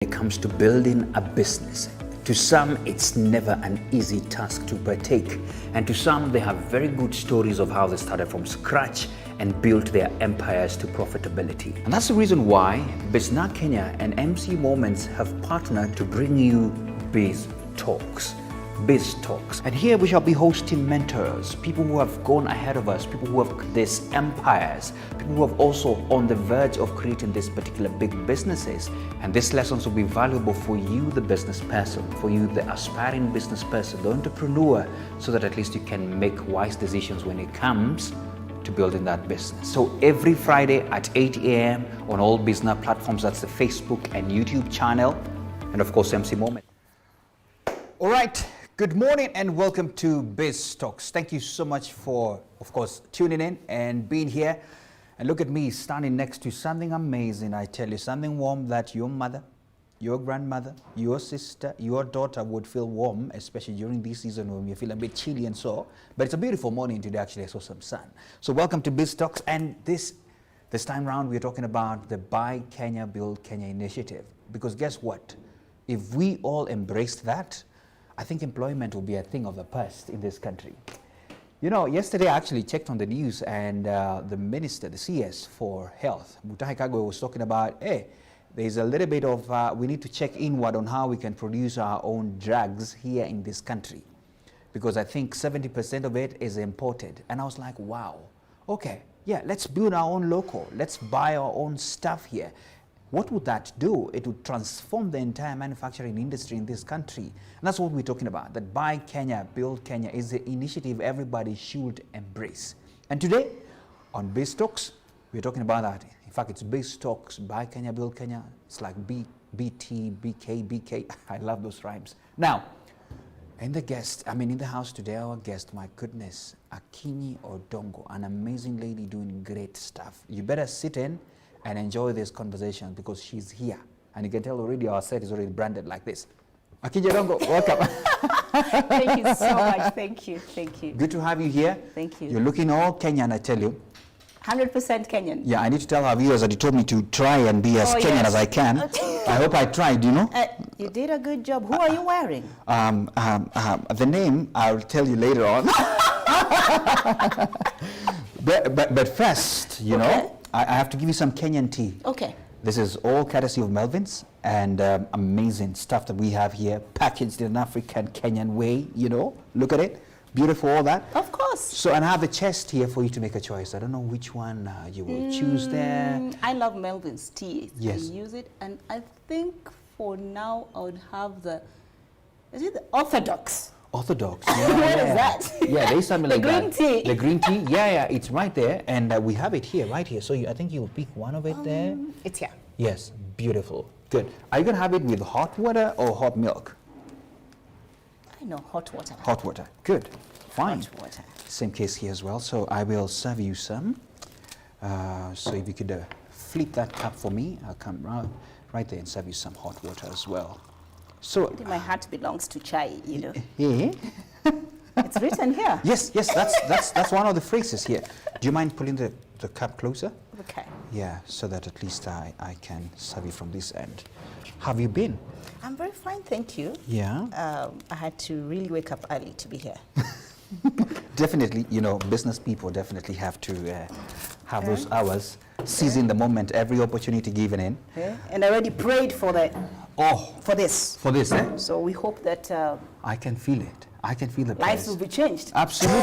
it comes to building a business. To some, it's never an easy task to partake. And to some, they have very good stories of how they started from scratch and built their empires to profitability. And that's the reason why Business Kenya and MC Moments have partnered to bring you Biz Talks. Biz Talks. And here we shall be hosting mentors, people who have gone ahead of us, people who have these empires, people who have also on the verge of creating these particular big businesses. And these lessons will be valuable for you, the business person, for you, the aspiring business person, the entrepreneur, so that at least you can make wise decisions when it comes to building that business. So every Friday at 8 a.m. on all business platforms, that's the Facebook and YouTube channel, and of course MC Moment. All right. Good morning and welcome to Biz Talks. Thank you so much for, of course, tuning in and being here. And look at me standing next to something amazing. I tell you, something warm that your mother, your grandmother, your sister, your daughter would feel warm, especially during this season when you feel a bit chilly and so. But it's a beautiful morning today. Actually, I saw some sun. So welcome to Biz Talks. And this time around, we're talking about the Buy Kenya, Build Kenya initiative. Because guess what? If we all embraced that, I think employment will be a thing of the past in this country. You know, yesterday I actually checked on the news and the minister, the CS for health, Mutahi Kagwe, was talking about, hey, there's a little bit of, we need to check inward on how we can produce our own drugs here in this country. Because I think 70% of it is imported. And I was like, wow, okay, yeah, let's build our own local. Let's buy our own stuff here. What would that do? It would transform the entire manufacturing industry in this country. And that's what we're talking about. That Buy Kenya, Build Kenya is the initiative everybody should embrace. And today, on Biz Talks, we're talking about that. In fact, it's Biz Talks, Buy Kenya, Build Kenya. It's like BT, BK, BK. I love those rhymes. Now, in the house today, our guest, my goodness, Akinyi Odongo, an amazing lady doing great stuff. You better sit in and enjoy this conversation because she's here. And you can tell already our set is already branded like this. Akinyi Odongo, welcome. Thank you so much. Thank you. Thank you. Good to have you here. Thank you. You're looking all Kenyan, I tell you. 100% Kenyan. Yeah, I need to tell our viewers that you told me to try and be as Kenyan as I can. I hope I tried, you know. You did a good job. Who are you wearing? The name, I'll tell you later on. but first, you know, I have to give you some Kenyan tea. Okay. This is all courtesy of Melvin's and amazing stuff that we have here, packaged in an African Kenyan way, you know. Look at it. Beautiful, all that. Of course. So, and I have the chest here for you to make a choice. I don't know which one you will choose there. I love Melvin's tea. Yes. I use it, and I think for now I would have the Orthodox? Orthodox. What is that? Yeah, there's something like that. The green tea. The green tea. Yeah, it's right there, and we have it here, right here. So I think you'll pick one of it there. It's here. Yes, beautiful. Good. Are you gonna have it with hot water or hot milk? I know, hot water. Hot water. Good. Fine. Hot water. Same case here as well. So I will serve you some. So if you could flip that cup for me, I'll come right there and serve you some hot water as well. So My heart belongs to chai, you know. Yeah. It's written here. Yes, that's one of the phrases here. Do you mind pulling the cup closer? Okay. Yeah, so that at least I can serve you from this end. How have you been? I'm very fine, thank you. Yeah. I had to really wake up early to be here. Definitely, you know, business people definitely have to have those hours, seizing the moment, every opportunity given in. Yeah. And I already prayed for this. For this, eh? So we hope that I can feel it. I can feel the lives praise. will be changed. Absolutely.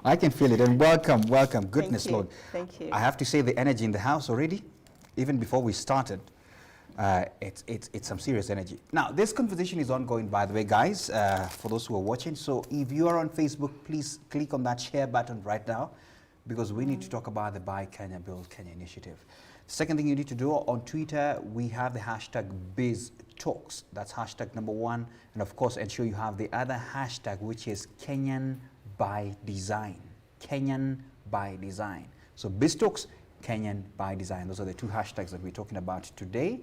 I can feel it. And welcome. Goodness, Lord. Thank you. I have to say the energy in the house already, even before we started, it's some serious energy. Now, this conversation is ongoing, by the way, guys, for those who are watching. So if you are on Facebook, please click on that share button right now, because we need to talk about the Buy Kenya, Build Kenya initiative. Second thing you need to do, on Twitter, we have the hashtag BizTalks. That's hashtag number 1. And of course, ensure you have the other hashtag, which is Kenyan by Design. Kenyan by Design. So BizTalks, Kenyan by Design. Those are the two hashtags that we're talking about today.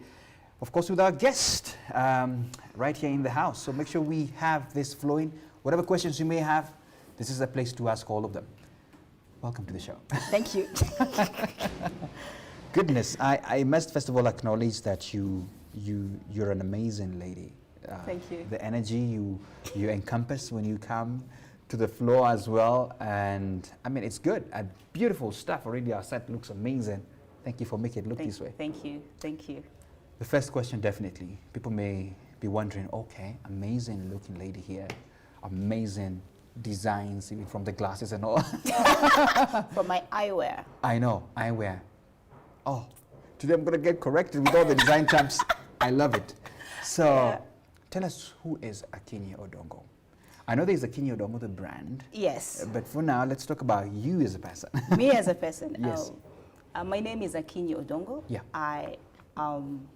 Of course, with our guest right here in the house. So make sure we have this flowing. Whatever questions you may have, this is a place to ask all of them. Welcome to the show. Thank you. Goodness, I must first of all acknowledge that you're an amazing lady. Thank you. The energy you encompass when you come to the floor as well, and I mean it's good. Beautiful stuff already. Our set looks amazing. Thank you for making it look this way. Thank you. Thank you. The first question, definitely, people may be wondering, okay, amazing looking lady here, amazing designs, even from the glasses and all. From my eyewear. I know, eyewear. Oh, today I'm going to get corrected with all the design terms. I love it. So, tell us, who is Akinyi Odongo? I know there's Akinyi Odongo, the brand. Yes. But for now, let's talk about you as a person. Me as a person. Yes. My name is Akinyi Odongo. Yeah. I am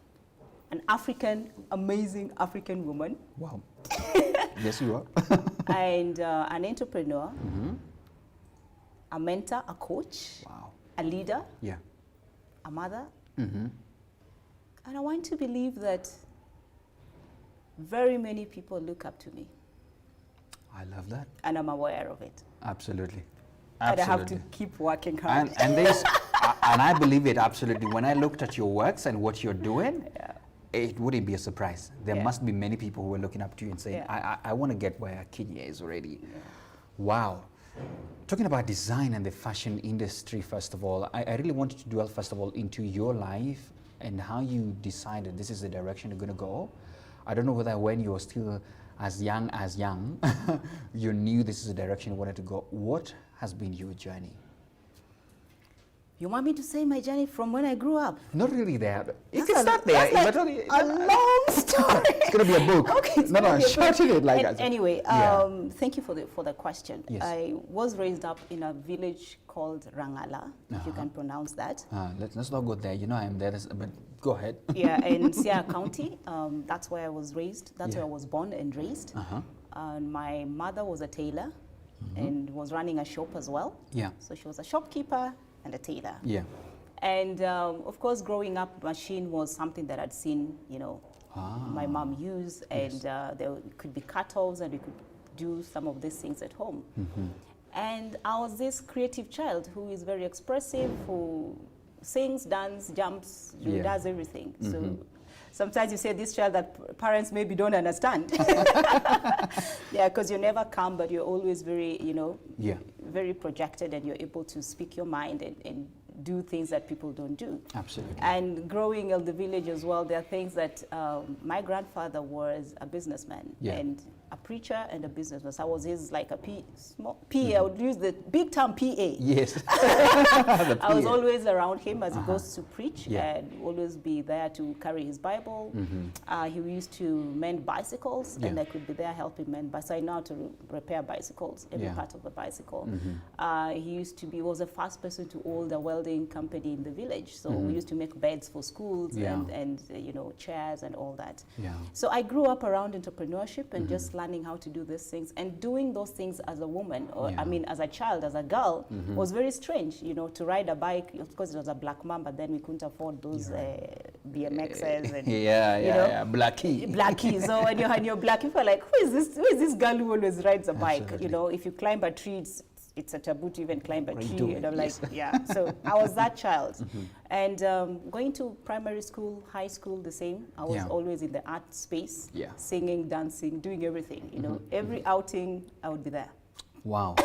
an African, amazing African woman. Wow. Yes, you are. And an entrepreneur, a mentor, a coach, Wow. a leader, Yeah. a mother. And I want to believe that very many people look up to me. I love that. And I'm aware of it. Absolutely. And I have Absolutely. to keep working hard. And there's, and I believe it absolutely. When I looked at your works and what you're doing, it wouldn't be a surprise. There must be many people who are looking up to you and saying, I want to get where Akinyi is already. Wow. Talking about design and the fashion industry, first of all, I really wanted to dwell, first of all, into your life and how you decided this is the direction you're going to go. I don't know whether when you were still as young, you knew this is the direction you wanted to go. What has been your journey? You want me to say my journey from when I grew up? Not really there. You That's can start there. That's like a long story. It's going to be a book. Okay, it's no, shorten it like that. Anyway, thank you for the question. Yes. I was raised up in a village called Rangala, if you can pronounce that. Let's not go there. You know I'm there, but go ahead. Yeah, in Sierra County. That's where I was raised. That's where I was born and raised. And my mother was a tailor and was running a shop as well. Yeah. So she was a shopkeeper and a tailor. Yeah. And of course, growing up, machine was something that I'd seen, my mom use, and there could be cut-offs, and we could do some of these things at home. And I was this creative child who is very expressive, who sings, dances, jumps, does everything. So sometimes you say this child that parents maybe don't understand. Yeah, because you're never calm, but you're always very, very projected, and you're able to speak your mind and do things that people don't do. Absolutely. And growing in the village as well, there are things that my grandfather was a businessman and a preacher and a businessman. So I was his like a PA. I would use the big term PA. Yes. I was always around him as he goes to preach and always be there to carry his Bible. He used to mend bicycles and I could be there helping mend bicycles. I know how to repair bicycles, every part of the bicycle. He was the first person to own a welding company in the village. So we used to make beds for schools and chairs and all that. So I grew up around entrepreneurship and just learning how to do these things, and doing those things as a woman, or I mean as a child, as a girl, was very strange, to ride a bike. Of course it was a black mom, but then we couldn't afford those BMXs and Blackie. So when you're black, people are like, who is this girl who always rides a bike? Absolutely. If you climb a tree, it's a taboo to even climb a tree. And I'm like, so I was that child. And going to primary school, high school, the same. I was always in the art space, singing, dancing, doing everything. Every outing, I would be there. Wow.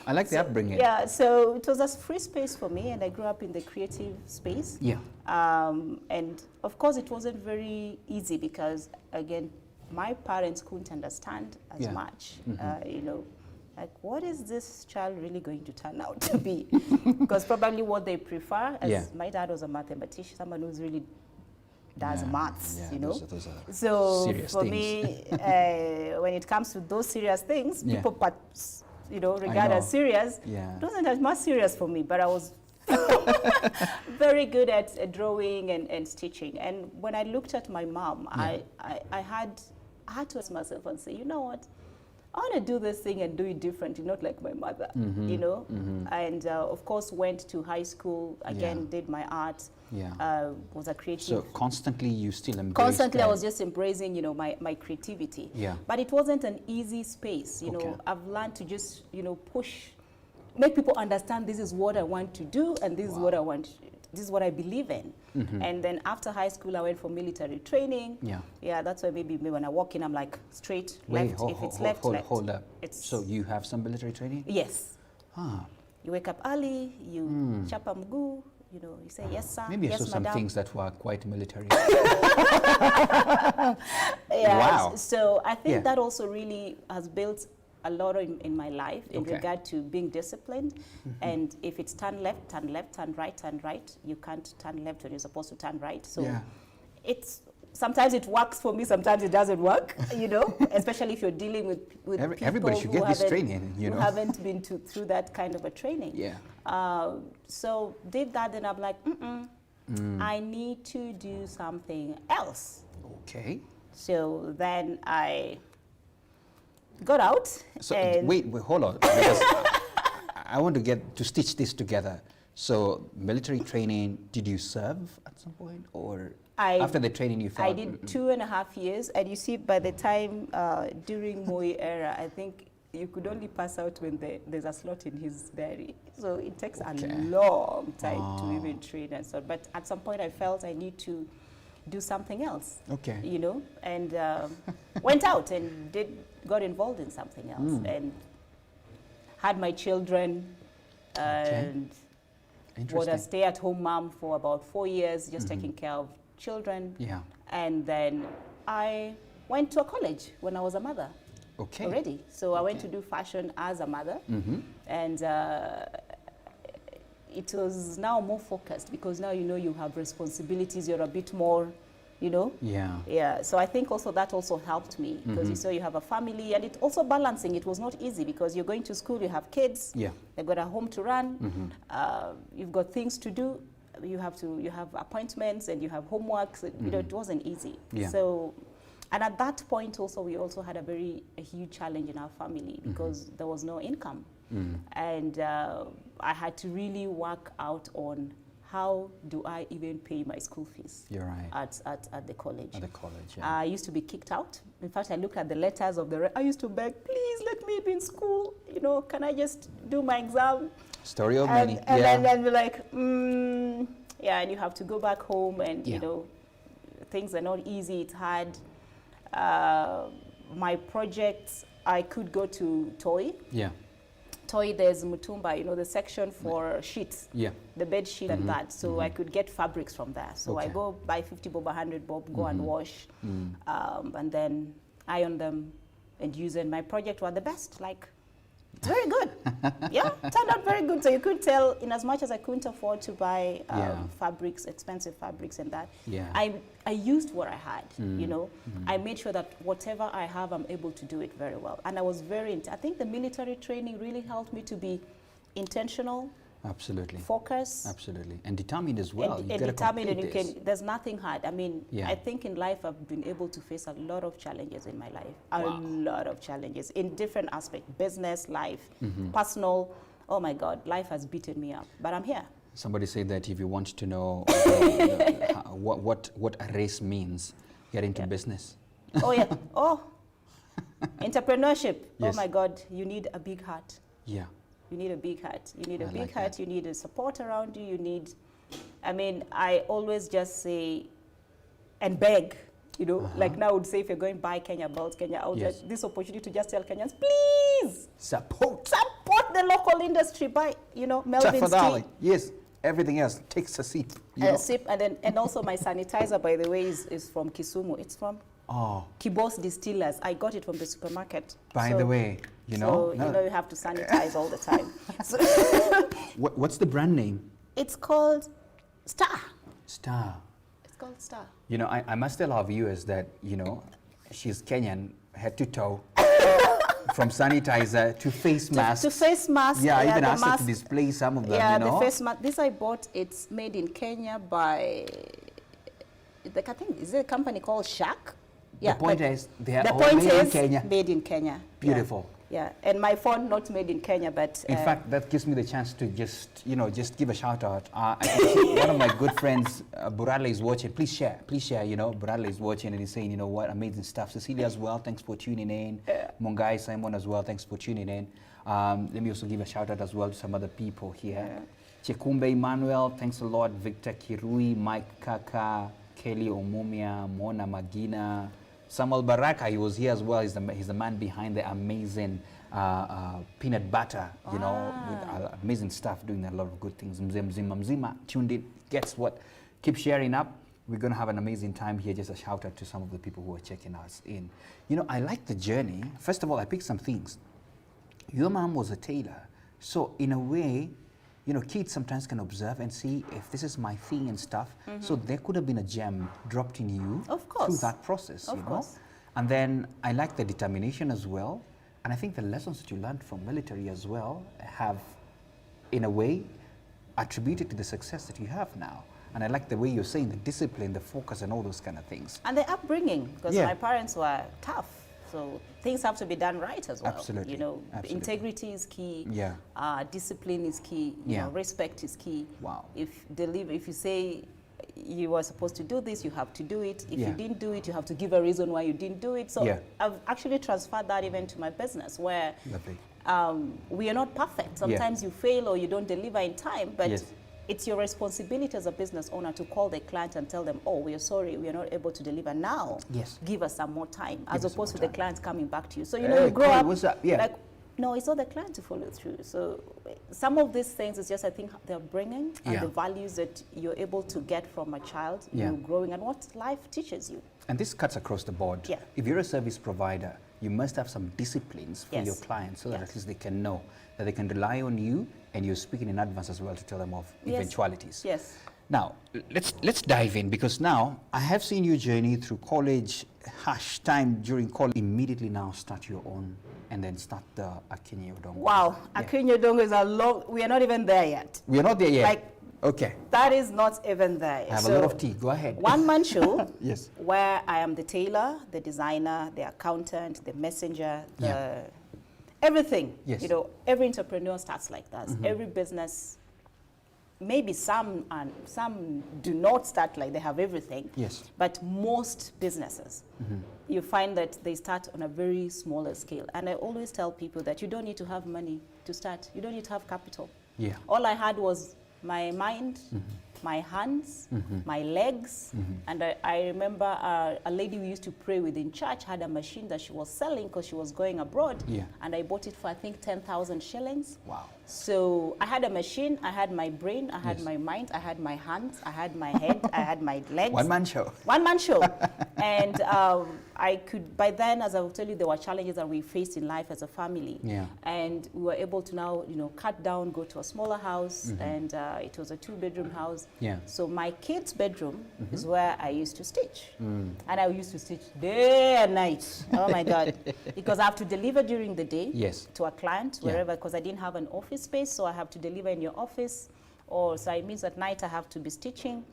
I like the upbringing. Yeah, so it was a free space for me, and I grew up in the creative space. Yeah. And of course, it wasn't very easy because, again, my parents couldn't understand as much, like, what is this child really going to turn out to be? Because probably what they prefer, as my dad was a mathematician, someone who's really does maths, Those are so serious for things. Me, when it comes to those serious things, people regard as serious. It wasn't as much serious for me, but I was very good at drawing and stitching. And when I looked at my mom, I had to ask myself and say, you know what? I want to do this thing and do it differently, not like my mother, And of course, went to high school, again, did my art, was a creative. So constantly you still embrace Constantly that. I was just embracing, my creativity. But it wasn't an easy space, I've learned to just, push, make people understand this is what I want to do and this is what I want this is what I believe in. And then after high school, I went for military training. Yeah, that's why maybe when I walk in, I'm like straight, left. If it's left, left. Hold up. So you have some military training? Yes. You wake up early, you chapa mguu, you know, you say, yes, sir, maybe yes, I saw madam. some things that were quite military. Wow. So I think that also really has built a lot in my life in regard to being disciplined. And if it's turn left, turn left, turn right, you can't turn left when you're supposed to turn right. So it's sometimes it works for me, sometimes it doesn't work, you know, especially if you're dealing with people everybody should get this training, you know, who haven't been through that kind of a training. So did that, then I'm like, I need to do something else. Okay. So then I got out. So wait, hold on, because I want to get to stitch this together. So military training, did you serve at some point, or after the training you felt? I did 2.5 years, and you see, by the time during Moi era, I think you could only pass out when there's a slot in his diary. So it takes a long time to even train and so. But at some point, I felt I need to do something else. Okay. You know, and went out and got involved in something else, and had my children, and was a stay-at-home mom for about 4 years, just taking care of children. And then I went to a college when I was a mother. Already. So I went to do fashion as a mother, and it was now more focused because now you know you have responsibilities. You're a bit more, you know. So I think also that also helped me because you saw you have a family, and it also balancing. It was not easy because you're going to school, you have kids, they've got a home to run, you've got things to do. You have appointments and you have homeworks. You know, it wasn't easy. So. And at that point also, we also had a huge challenge in our family because there was no income. And I had to really work out on how do I even pay my school fees at the college. At the college, I used to be kicked out. In fact, I looked at the letters of I used to beg, please let me be in school. You know, can I just do my exam? Story of many. And then be like, and you have to go back home and, you know, things are not easy, it's hard. My projects, I could go to Toy. Toy, there's Mutumba, you know, the section for sheets. The bed sheet and that. So I could get fabrics from there. So I go buy 50 bob, 100 bob, go and wash, and then iron them and use them. My project were the best, like, very good. Turned out very good. So you could tell, in as much as I couldn't afford to buy fabrics, expensive fabrics and that, I used what I had, you know. I made sure that whatever I have, I'm able to do it very well. And I was I think the military training really helped me to be intentional. Absolutely. Focus. Absolutely. And determined as well. And determined, and there's nothing hard. I mean, I think in life I've been able to face a lot of challenges in my life. A lot of challenges in different aspects, business, life, personal. Oh my God, life has beaten me up, but I'm here. Somebody said that if you want to know what a race means, get into business. Entrepreneurship. Oh my God, you need a big heart. You need a big heart. You need a big heart. You need a support around you. You need, I mean, I always just say and beg, you know, like now I would say if you're going buy Kenya belts, I would get this opportunity to just tell Kenyans, please support the local industry by, you know, Melvin's tea. Yes, everything else takes a sip. A sip, and also my sanitizer, by the way, is from Kisumu. It's from Kibos Distillers. I got it from the supermarket. By the way, you know, you know you have to sanitize all the time. So what's the brand name? It's called Star. Star. It's called Star. You know, I must tell our viewers that, you know, she's Kenyan head to toe. From sanitizer to face masks. To face masks. Yeah, I even asked her to display some of them, you know. The face mask. This I bought, it's made in Kenya by, I think, is it a company called Shaq? The point is, they are all made in Kenya. Made in Kenya. Beautiful. Yeah, and my phone not made in Kenya, but in fact, that gives me the chance to just, you know, just give a shout out. One of my good friends, Burale, is watching. Please share. You know, Burale is watching and he's saying, you know what, amazing stuff. Cecilia as well, thanks for tuning in. Mungai Simon as well, thanks for tuning in. Let me also give a shout out as well to some other people here. Chekumbe Emmanuel, thanks a lot. Victor Kirui, Mike Kaka, Kelly Omumia, Mona Magina, Samuel Baraka, he was here as well. He's the man behind the amazing peanut butter, you know, with amazing stuff, doing a lot of good things. Mzima tuned in. Guess what? Keep sharing up. We're going to have an amazing time here. Just a shout out to some of the people who are checking us in. You know, I like the journey. First of all, I picked some things. Your mom was a tailor. So in a way, you know, kids sometimes can observe and see if this is my thing and stuff. So there could have been a gem dropped in you through that process, you know. And then I like the determination as well. And I think the lessons that you learned from military as well have, in a way, attributed to the success that you have now. And I like the way you're saying the discipline, the focus, and all those kind of things. And the upbringing, because my parents were tough. So things have to be done right as well. Absolutely. You know, integrity is key. Yeah. Discipline is key. You know, respect is key. Wow. If you say you were supposed to do this, you have to do it. If you didn't do it, you have to give a reason why you didn't do it. So I've actually transferred that even to my business, where we are not perfect. Sometimes you fail or you don't deliver in time, but it's your responsibility as a business owner to call the client and tell them, oh, we are sorry, we are not able to deliver now. Give us some more time, as opposed to the client coming back to you. So, you know, you grow up like, no, it's not the client to follow through. So some of these things is just, I think, they're bringing and the values that you're able to get from a child, you know, growing, and what life teaches you. And this cuts across the board. If you're a service provider, you must have some disciplines for your clients, so that at least they can know that they can rely on you, and you're speaking in advance as well to tell them of eventualities. Now, let's dive in, because now I have seen your journey through college, time during college. Immediately now start your own, and then start the Akinyi Odongo. Wow, Akinyi Odongo is a long, we are not even there yet. We are not there yet? Like, okay. That is not even there. I have a lot of tea, go ahead. One-man show, where I am the tailor, the designer, the accountant, the messenger, everything. You know, every entrepreneur starts like that. Every business, maybe some do not start like they have everything. But most businesses, you find that they start on a very smaller scale. And I always tell people that you don't need to have money to start. You don't need to have capital. All I had was my mind, my hands, my legs, and I remember a lady we used to pray with in church had a machine that she was selling because she was going abroad, and I bought it for, I think, 10,000 shillings. Wow. So I had a machine, I had my brain, I had my mind, I had my hands, I had my head, I had my legs. One-man show. One-man show. And I could, by then, as I will tell you, there were challenges that we faced in life as a family. And we were able to now, you know, cut down, go to a smaller house, and it was a 2-bedroom house. So my kids' bedroom is where I used to stitch. And I used to stitch day and night. Oh my God. Because I have to deliver during the day to a client, wherever, because I didn't have an office space, so I have to deliver in your office. Or so it means at night I have to be stitching.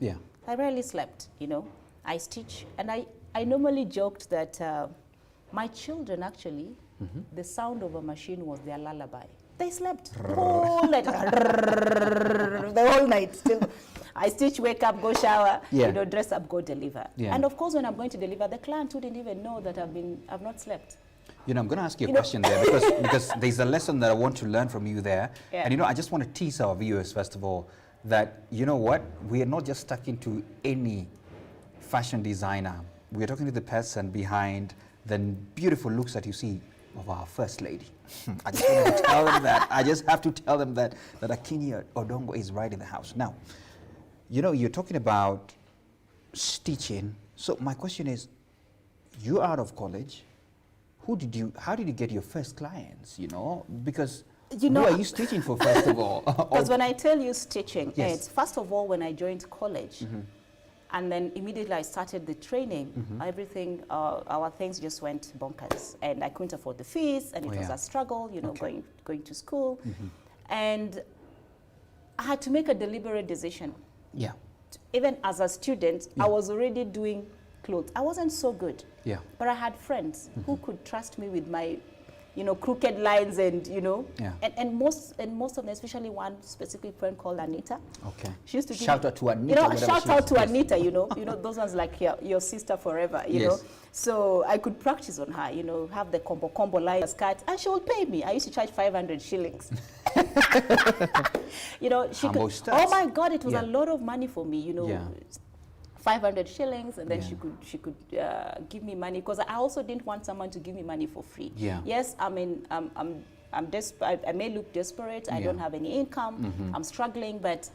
I rarely slept, you know. I stitch, and I normally joked that my children actually, the sound of a machine was their lullaby. They slept the whole night, the whole night. Still, I stitch, wake up, go shower, you know, dress up, go deliver. And of course, when I'm going to deliver, the client wouldn't even know that I've not slept. You know, I'm going to ask you a question there, because there's a lesson that I want to learn from you there. And, you know, I just want to tease our viewers, first of all, that, you know what, we are not just stuck into any fashion designer. We are talking to the person behind the beautiful looks that you see of our First Lady. I just want to tell them that. I just have to tell them that Akinyi Odongo is right in the house. Now, you know, you're talking about stitching. So my question is, you're out of college. How did you get your first clients, you know? Because you know, who are you stitching for, first of all? Because when I tell you stitching, it's first of all when I joined college, and then immediately I started the training, everything, our things just went bonkers. And I couldn't afford the fees, and it was a struggle, you know, going to school. And I had to make a deliberate decision. Even as a student, I was already doing clothes. I wasn't so good, but I had friends who could trust me with my crooked lines and, and most of them, especially one specific friend called Anita. Okay. She used to shout out to Anita. Shout out to Anita, those ones like your sister forever, you know. So I could practice on her, have the combo line skirt, and she would pay me. I used to charge 500 shillings. She could, oh my God, it was a lot of money for me, 500 shillings, and then she could give me money, because I also didn't want someone to give me money for free. Yes, I mean, I'm desperate. I may look desperate. I don't have any income. I'm struggling, but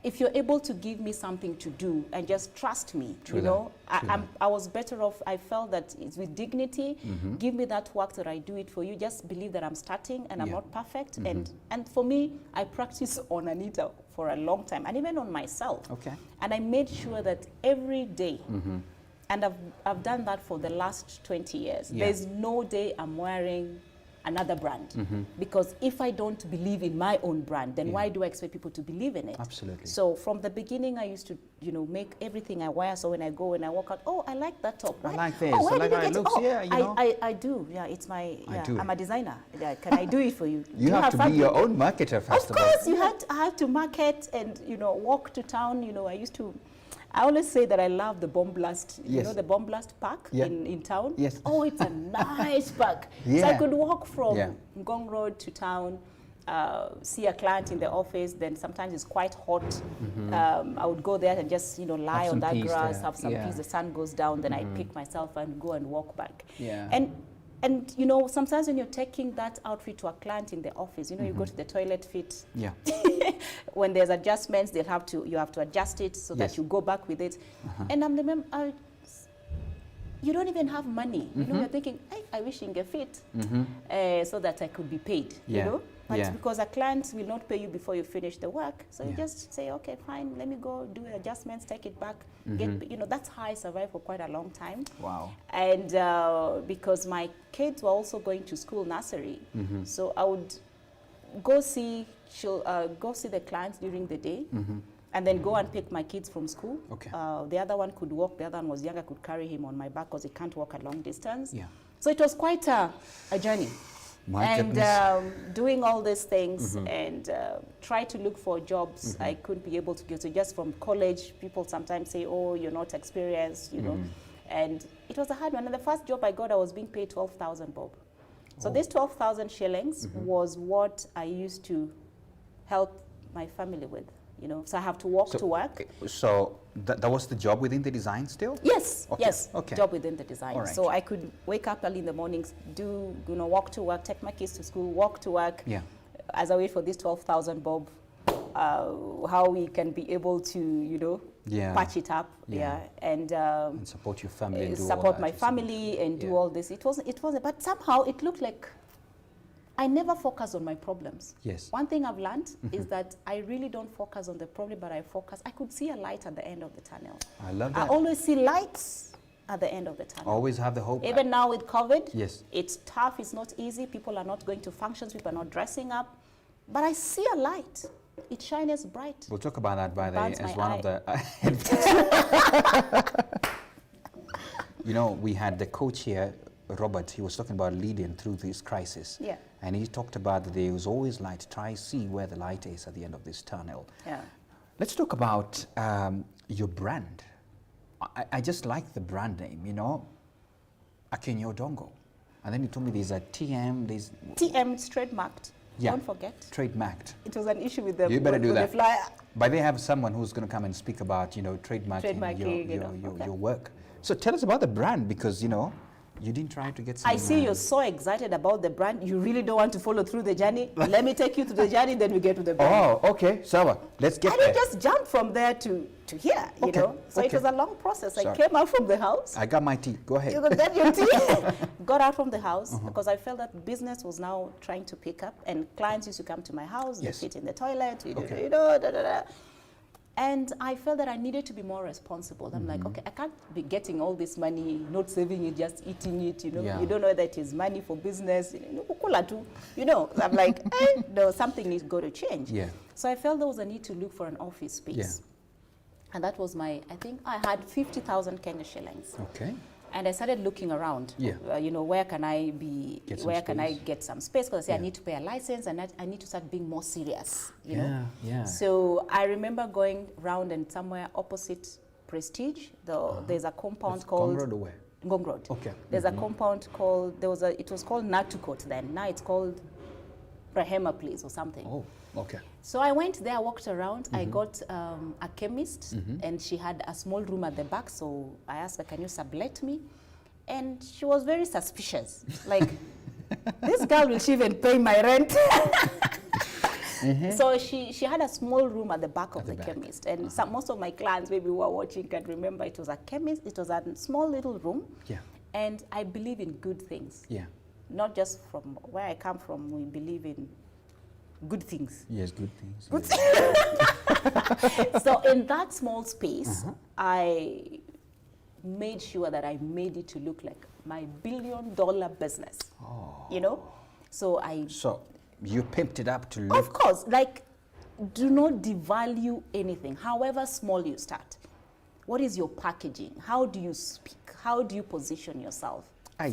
if you're able to give me something to do and just trust me, I was better off. I felt that it's with dignity. Give me that work that I do it for you. Just believe that I'm starting and I'm not perfect. And for me, I practiced on Anita for a long time, and even on myself. Okay. And I made sure that every day, and I've done that for the last 20 years. There's no day I'm wearing another brand, because if I don't believe in my own brand, then why do I expect people to believe in it? Absolutely. So from the beginning, I used to, make everything I wear. So when I go and I walk out, oh, I like that top. I like this. I like how it looks. I do. Yeah, it's my. I'm a designer. Yeah, can I do it for you? You have to be your own marketer, first of all. Of course, I have to market and walk to town. I always say that I love the Bomb Blast, the Bomb Blast Park in town. Yes. Oh, it's a nice park. So I could walk from Ngong Road to town, see a client in the office, then sometimes it's quite hot. I would go there and just, lie on that grass, have some peace, the sun goes down, then I pick myself and go and walk back. And sometimes when you're taking that outfit to a client in the office, you go to the toilet fit. When there's adjustments, you have to adjust it so that you go back with it. And you don't even have money. You're thinking, hey, I wish I can get fit so that I could be paid. But because a client will not pay you before you finish the work, so you just say, okay, fine, let me go do adjustments, take it back. That's how I survived for quite a long time. Wow. And because my kids were also going to school, nursery, so I would go see the clients during the day, and then go and pick my kids from school. Okay. The other one could walk. The other one was younger. I could carry him on my back because he can't walk a long distance. So it was quite a journey. Doing all these things and try to look for jobs I couldn't be able to get. So just from college, people sometimes say, oh, you're not experienced, and it was a hard one. And the first job I got, I was being paid 12,000 bob. So this 12,000 shillings was what I used to help my family with. So I have to walk to work. So that was the job within the design still? Yes, yes, job within the design. Right. So I could wake up early in the mornings, walk to work, take my kids to school, walk to work. As I wait for this 12,000 bob, how we can be able to, patch it up, and support your family, and support my family, and do all this. It wasn't, but somehow it looked like I never focus on my problems. Yes. One thing I've learned is that I really don't focus on the problem, but I could see a light at the end of the tunnel. I love that. I always see lights at the end of the tunnel. Always have the hope. Even now with COVID, it's tough, it's not easy. People are not going to functions, people are not dressing up. But I see a light. It shines bright. We'll talk about that, by the way, as one of the... we had the coach here, Robert. He was talking about leading through this crisis. And he talked about that there was always light. Try see where the light is at the end of this tunnel. Let's talk about your brand. I just like the brand name, Akinyi Odongo. And then you told me there's a TM. TM is trademarked. Don't forget. Trademarked. It was an issue with the, you better do that. The flyer. But they have someone who's going to come and speak about, trademarking your work. So tell us about the brand, because, you didn't try to get some... I see you're so excited about the brand. You really don't want to follow through the journey. Let me take you to the journey, then we get to the brand. Oh, okay. So let's get there. I didn't just jump from there to here, So it was a long process. I came out from the house. I got my tea. Go ahead. You got your tea. Got out from the house because I felt that business was now trying to pick up, and clients used to come to my house. They sit in the toilet. And I felt that I needed to be more responsible. I'm like, okay, I can't be getting all this money, not saving it, just eating it. You don't know whether it is money for business. I'm like, no, something is going to change. So I felt there was a need to look for an office space. And that was I think I had 50,000 Kenya shillings. Okay. And I started looking around, you know, where can I get some space? Because I said, I need to pay a license and I need to start being more serious, you know? So I remember going round and somewhere opposite Prestige, there's a compound called... Ngong Road or where? Ngong Road. Okay. There's a compound called, it was called Natukot then. Now it's called Rahema Place or something. Oh, okay. So I went there, walked around. I got a chemist, and she had a small room at the back. So I asked her, can you sublet me? And she was very suspicious. Like, this girl, will she even pay my rent? So she had a small room at the back of the chemist. And most of my clients, maybe who are watching, can remember it was a chemist. It was a small little room. Yeah. And I believe in good things. Yeah. Not just from where I come from, we believe in good things. Yes, good things. Good So in that small space, I made sure that I made it to look like my billion-dollar business. Oh. You know? So you pimped it up to look... Of course. Like, do not devalue anything, however small you start. What is your packaging? How do you speak? How do you position yourself?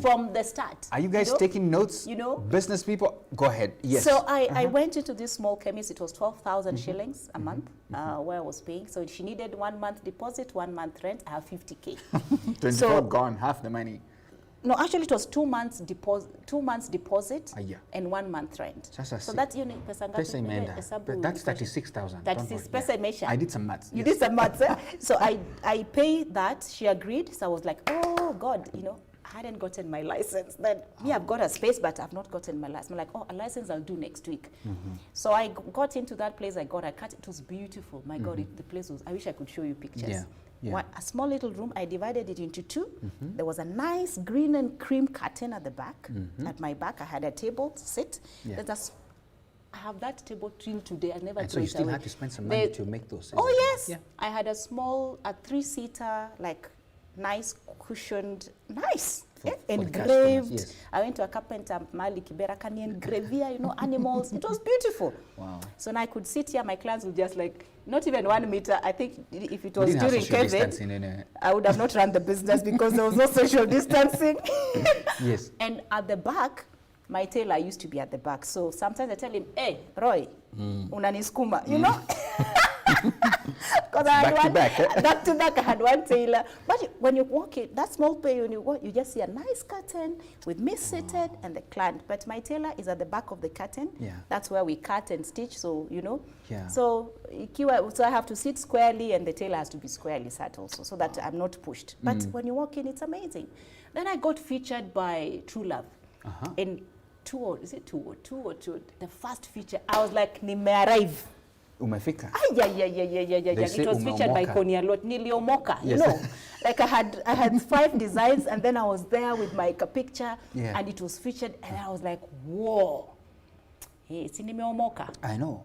From the start. Are you guys taking notes? You know? Business people? Go ahead. Yes. So I went into this small chemist. It was 12,000 shillings a month where I was paying. So she needed 1 month deposit, 1 month rent. I have 50K. 24 gone, half the money. No, actually it was 2 months deposit and 1 month rent. So that's that's 36,000. I did some maths. You did some maths. So I paid that. She agreed. So I was like, oh God, you know. I hadn't gotten my license. Then I've got a space, but I've not gotten my license. I'm like, oh, a license I'll do next week. So I got into that place. I cut. It was beautiful. My God, the place was. I wish I could show you pictures. A small little room. I divided it into two. There was a nice green and cream curtain at the back. At my back, I had a table to sit. I have that table till today. I never. And so you still had to spend some money to make those. Oh yes. I had a 3-seater, like. Nice cushioned, engraved. I went to a carpenter, Mali Kibera, can he engrave here, you know, animals. It was beautiful. Wow. So now I could sit here, my clients would just like, not even 1 meter. I think if it was during COVID, I would have not run the business because there was no social distancing. Yes. And at the back, my tailor used to be at the back. So sometimes I tell him, hey, Roy, unaniskuma, you know? Because back to back, I had one tailor. But when you walk it, that small pay, when you walk, you just see a nice curtain with me seated and the client. But my tailor is at the back of the curtain. Yeah. That's where we cut and stitch. So you know. Yeah. So I have to sit squarely, and the tailor has to be squarely sat also, so that I'm not pushed. But when you walk in, it's amazing. Then I got featured by True Love in 2 the first feature. I was like, nimearrive. Umefika. It was featured by Konya Lot. Niliomoka, you know. Like I had 5 designs, and then I was there with my picture, and it was featured, and I was like, whoa. Hey, it's nimeomoka. I know.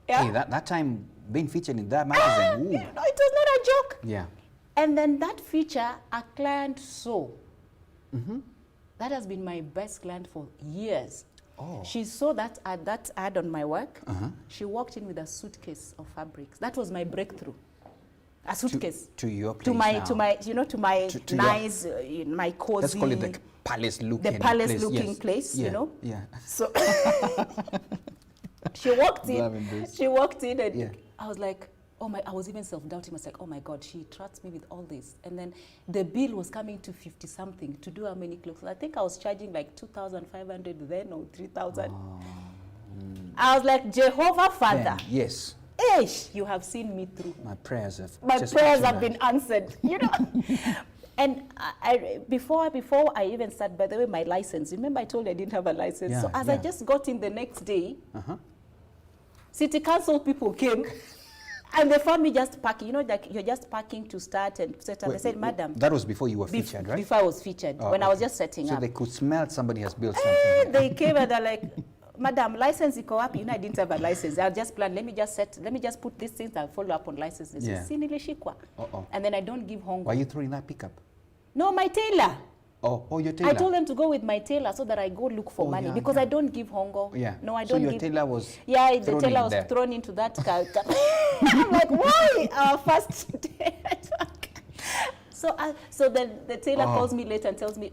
Yeah. Hey, that time being featured in that magazine. You know, it was not a joke. Yeah. And then that feature, a client saw. That has been my best client for years. Oh. She saw that ad on my work. She walked in with a suitcase of fabrics. That was my breakthrough. A suitcase. To your place to my nice, my cozy. Let's call it the palace looking place. The palace looking place, you know. Yeah. So she walked in. She walked in, and I was like, I was even self-doubting. I was like, oh my God, she trusts me with all this. And then the bill was coming to 50 something to do how many clothes. I think I was charging like 2,500 then, or 3,000. I was like, Jehovah Father. Man, yes. You have seen me through. My prayers have been answered, you know. And before I even started, by the way, my license, remember I told you I didn't have a license. So as I just got in the next day, city council people came. And they found me just parking, you know, like you're just parking to start and set up. They said, madam. That was before you were featured, right? Before I was featured, when I was just setting up. So they could smell somebody has built something. They came and they're like, madam, license iko up. You know, I didn't have a license. I'll just plan, let me just put these things, I'll follow up on licenses. And then I don't give hongo. Why are you throwing that pickup? No, my tailor. Oh, your tailor. I told them to go with my tailor so that I go look for money because I don't give hongo. Yeah. No, I don't. So your tailor was the tailor was thrown into that car. I'm like, why? Our first day. So then the tailor calls me later and tells me,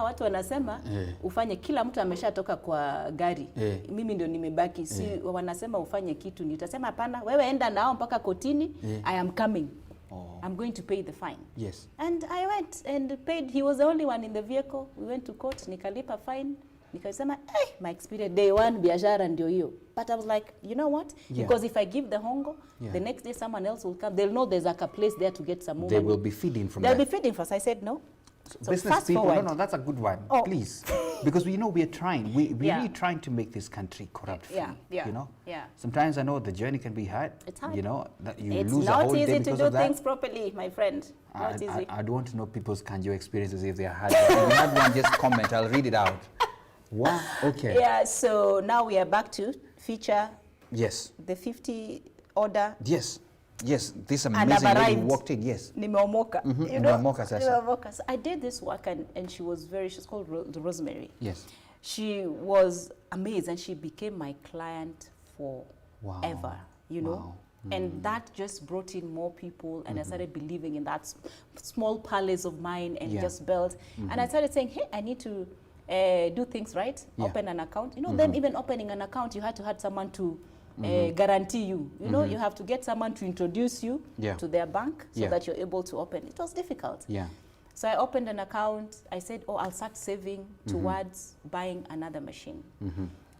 watu wanasema ufanye, kila mtu ameshatoka kwa gari, mimi ndio nimebaki, si wanasema ufanye kitu, nitasema hapana, wewe enda nao mpaka kotini, I am coming. I'm going to pay the fine. Yes. And I went and paid. He was the only one in the vehicle. We went to court, nikalipa fine. Nikasema, my experience, day one, biashara ndio hiyo. But I was like, you know what? Because if I give the hongo, the next day someone else will come. They'll know there's like a place there to get some more money. They will be feeding from They'll be feeding first. I said, no. So business people, forward. No, that's a good one. Please. Because we know we're trying. We're really trying to make this country corrupt-free. You know? Sometimes I know the journey can be hard. It's hard. You know, that you it's lose a whole day because of that. It's not easy to do things properly, my friend. Not easy. I don't want to know people's kanjo experiences if they are hard. If you have one, just comment. I'll read it out. Wow. Okay. Yeah, so now we are back to feature. Yes. The 50 order. Yes. Yes, this amazing lady walked in, yes. Nimeomoka. You know? Nimeomoka, so I did this work and she's called Rosemary. Yes. She was amazed and she became my client forever, you know. And that just brought in more people and I started believing in that small palace of mine and just built. And I started saying, hey, I need to do things right, open an account. You know, then even opening an account, you had to have someone to guarantee you. You know, you have to get someone to introduce you to their bank so that you're able to open. It was difficult. So I opened an account. I said, I'll start saving towards buying another machine.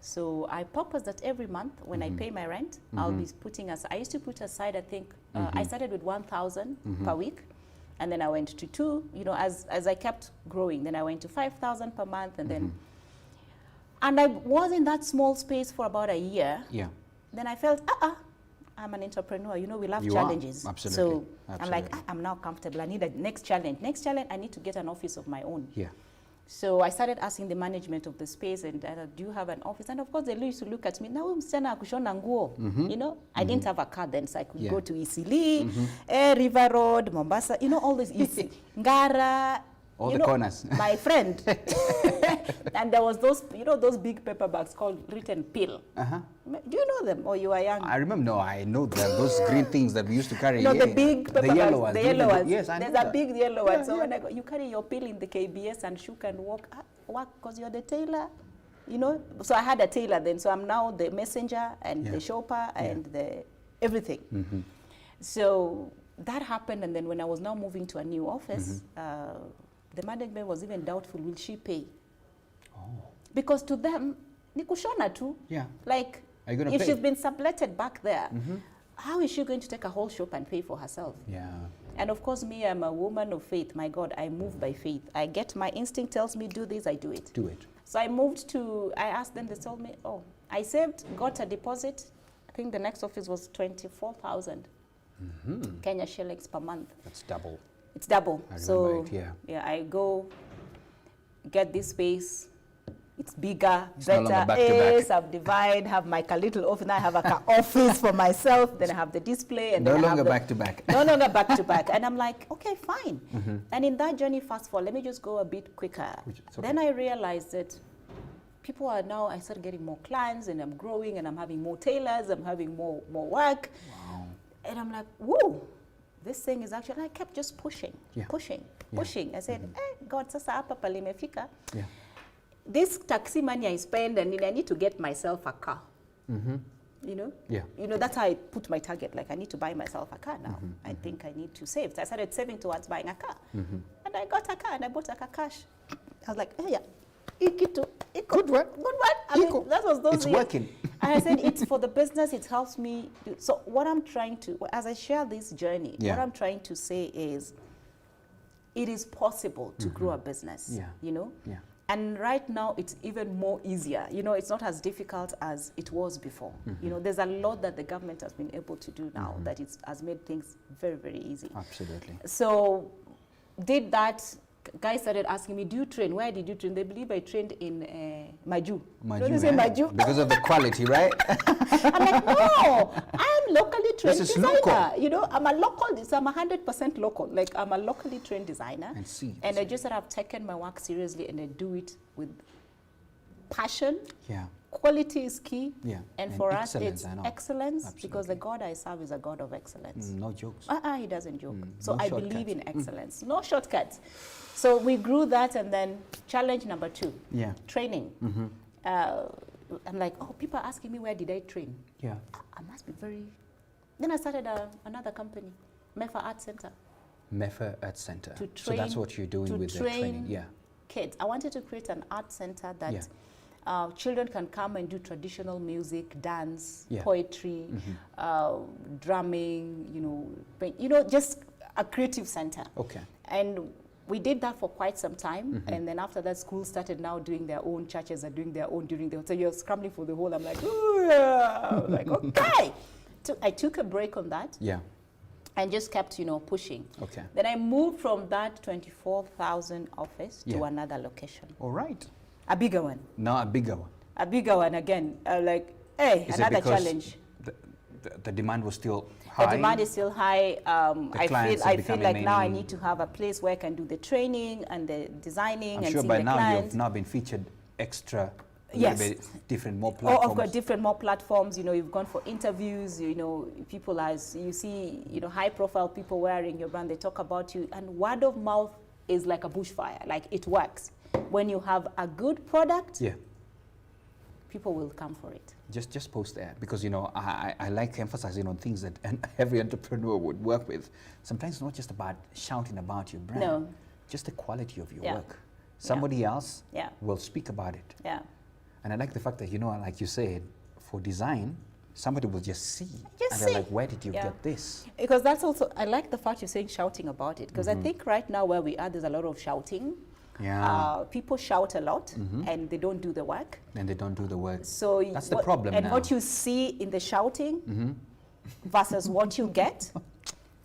So I purposed that every month when I pay my rent, I'll be putting aside. I used to put aside, I think, I started with 1,000 per week. And then I went to 2, you know, as I kept growing. Then I went to 5,000 per month. And then, and I was in that small space for about a year. Then I felt, I'm an entrepreneur. You know, we love challenges. Absolutely. So I'm like, I'm now comfortable. I need a next challenge. Next challenge, I need to get an office of my own. So I started asking the management of the space, and do you have an office? And of course, they used to look at me. Now, you know, I didn't have a car then, so I could go to Isili, River Road, Mombasa, you know, all this Isi, Ngara. All the corners. My friend. And there was those, you know, those big paper bags called written pill. Do you know them or you are young? I remember, no, I know them. Those green things that we used to carry. No, the big paper the yellow bags. Ones. The yellow ones. Yes, I know. There's a big yellow one. So when I go, you carry your pill in the KBS and shook and walk because you're the tailor. You know, so I had a tailor then. So I'm now the messenger and the shopper and the everything. So that happened. And then when I was now moving to a new office, the management was even doubtful, will she pay? Because to them, ni kushona tu. Like, if she's been subletted back there, how is she going to take a whole shop and pay for herself? And of course, me, I'm a woman of faith. My God, I move by faith. I get my instinct tells me, do this, I do it. So I moved to, I asked them, they told me, I saved, got a deposit. I think the next office was 24,000 Kenya shillings per month. That's double. It's double. So I go get this space. It's bigger, it's better, subdivide, have my little office. Now I have a office for myself. Then I have the display. And no then longer back to back. No longer back to back. And I'm like, okay, fine. And in that journey, fast forward, let me just go a bit quicker. Then I realized that people are now, I started getting more clients and I'm growing and I'm having more tailors, I'm having more work. And I'm like, whoa. This thing is actually, I kept just pushing. I said, hey, God, sasa hapa palimefika. This taxi money I spend and I need to get myself a car. You know? You know, that's how I put my target. Like, I need to buy myself a car now. I think I need to save. So I started saving towards buying a car. And I got a car and I bought a car cash. I was like, hey, good one. I mean, that was those It's working. And I said, it's for the business, it helps me. So what I'm trying to, as I share this journey, what I'm trying to say is, it is possible to grow a business, you know? And right now, it's even more easier. You know, it's not as difficult as it was before. You know, there's a lot that the government has been able to do now that has made things very, very easy. Absolutely. So, did that. Guys started asking me, do you train? Where did you train? They believe I trained in Maju. Maju. Because of the quality, right? I'm like, no, I'm locally trained designer. Local. You know, I'm a local, I'm 100% local. Like, I'm a locally trained designer. And I just said I've taken my work seriously and I do it with passion quality is key. Yeah. And for us, it's excellence. Absolutely. Because the God I serve is a God of excellence. No jokes. He doesn't joke. So no I believe in excellence. No shortcuts. So we grew that, and then challenge number 2. Yeah. Training. I'm like, people are asking me, where did I train? Yeah. I must be very... Then I started another company, Mefa Art Center. Mefa Art Center. To train, so that's what you're doing with the training. Yeah. Kids. I wanted to create an art center that children can come and do traditional music, dance, poetry, drumming, just a creative center. Okay. And we did that for quite some time, and then after that, schools started now doing their own, churches are doing their own during the, so you're scrambling for the whole. I'm like, ooh, yeah. I'm like, okay. I took a break on that. Yeah. And just kept, pushing. Okay. Then I moved from that 24,000 office to another location. All right. A bigger one. No, a bigger one. A bigger one again. Like, hey, Is another challenge. The demand was still high. The demand is still high. I feel like now I need to have a place where I can do the training and the designing and see the clients. I'm sure by now you've now been featured extra. Yes. Different more platforms. I've got different more platforms. You've gone for interviews. People as you see, high profile people wearing your brand. They talk about you, and word of mouth is like a bushfire. Like, it works. When you have a good product, people will come for it. Just post there, because I like emphasizing on things that every entrepreneur would work with. Sometimes it's not just about shouting about your brand. No. Just the quality of your work. Somebody else will speak about it. Yeah. And I like the fact that, like you said, for design, somebody will just see. They're like, where did you get this? Because that's also, I like the fact you're saying shouting about it. Because I think right now where we are, there's a lot of shouting. Yeah. People shout a lot, and they don't do the work. And they don't do the work. So that's the problem and now. what you see in the shouting versus what you get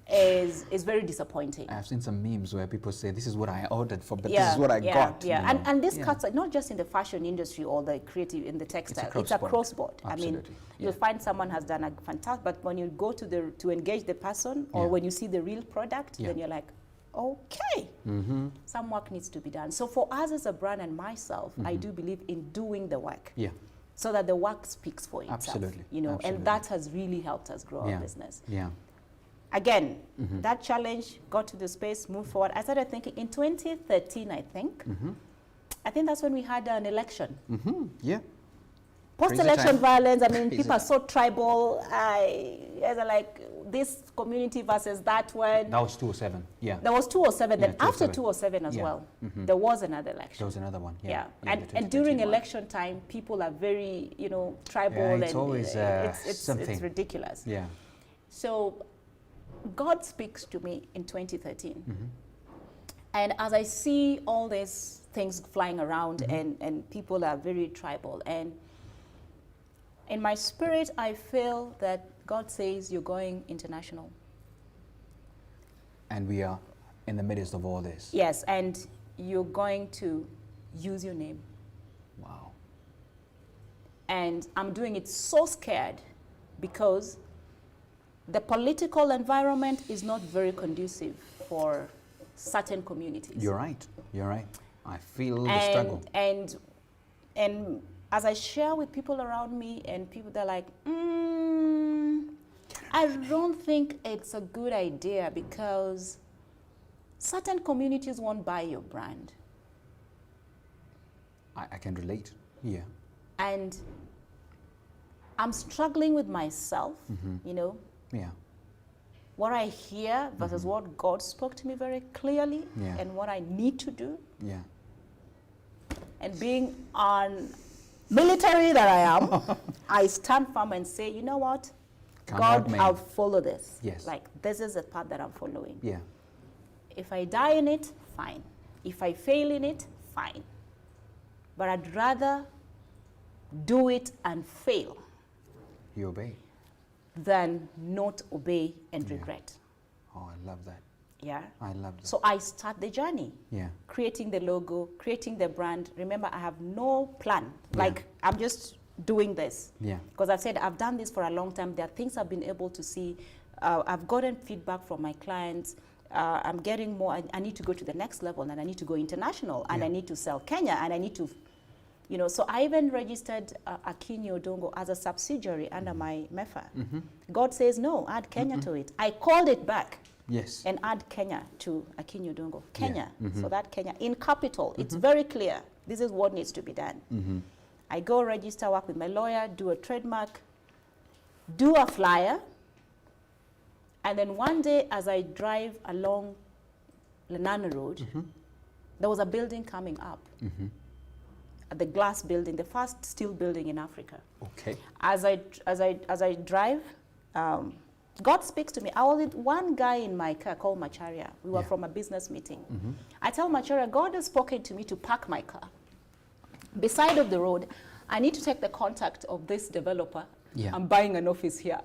is very disappointing. I've seen some memes where people say, this is what I ordered for, but this is what I got. Yeah, and this cuts not just in the fashion industry or the creative, in the textile. It's a cross-board. I mean, you'll find someone has done a fantastic, but when you go to engage the person, or when you see the real product, then you're like, okay, some work needs to be done. So for us as a brand and myself, I do believe in doing the work. Yeah. So that the work speaks for itself. Absolutely. And that has really helped us grow our business. Yeah. Again, that challenge, got to the space, moved forward. I started thinking in 2013, I think that's when we had an election. Yeah. Post-election violence, I mean, people are so tribal. Guys are like, this community versus that one. That was 2007, yeah. There was 2007, then after 2007 as well, there was another election. There was another one, And during election time, people are very, tribal. Yeah, it's always something. It's ridiculous. Yeah. So God speaks to me in 2013. And as I see all these things flying around and people are very tribal, and in my spirit, I feel that God says you're going international. And we are in the midst of all this. Yes, and you're going to use your name. Wow. And I'm doing it so scared because the political environment is not very conducive for certain communities. You're right. You're right. I feel the struggle. And as I share with people around me, and people, they're like, I don't think it's a good idea because certain communities won't buy your brand. I can relate. Yeah. And I'm struggling with myself, Yeah. what I hear versus what God spoke to me very clearly, and what I need to do. Yeah. And being on military that I am, I stand firm and say, you know what? God, I'll follow this. Yes. Like, this is the path that I'm following. Yeah. If I die in it, fine. If I fail in it, fine. But I'd rather do it and fail. You obey. Than not obey and regret. Oh, I love that. Yeah. I love that. So I start the journey. Yeah. Creating the logo, creating the brand. Remember, I have no plan. Like, I'm just doing this. Yeah. Because I've said I've done this for a long time. There are things I've been able to see. I've gotten feedback from my clients. I'm getting more. I need to go to the next level, and I need to go international, and I need to sell Kenya, and I need to You know, so I even registered Akinyi Odongo as a subsidiary under my MEFA. God says, no, add Kenya to it. I called it back. Yes. And add Kenya to Akinyi Odongo. Kenya. So that Kenya in capital. It's very clear. This is what needs to be done. I go register, work with my lawyer, do a trademark, do a flyer. And then one day as I drive along Lenana Road, there was a building coming up. The glass building, the first steel building in Africa. Okay. As I drive, God speaks to me. I was with one guy in my car called Macharia. We were from a business meeting. I tell Macharia, God has spoken to me to park my car beside of the road. I need to take the contact of this developer. I'm buying an office here.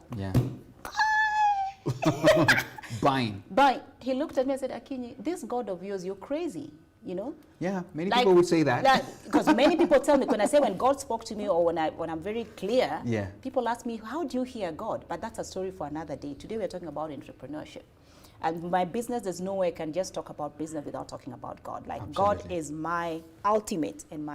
Buying. He looked at me and said, Akinyi, this God of yours, you're crazy. You know? Yeah, many people would say that. Because many people tell me, when I say when God spoke to me or when I'm very clear, people ask me, how do you hear God? But that's a story for another day. Today we're talking about entrepreneurship. And my business, there's no way I can just talk about business without talking about God. Like God is my ultimate and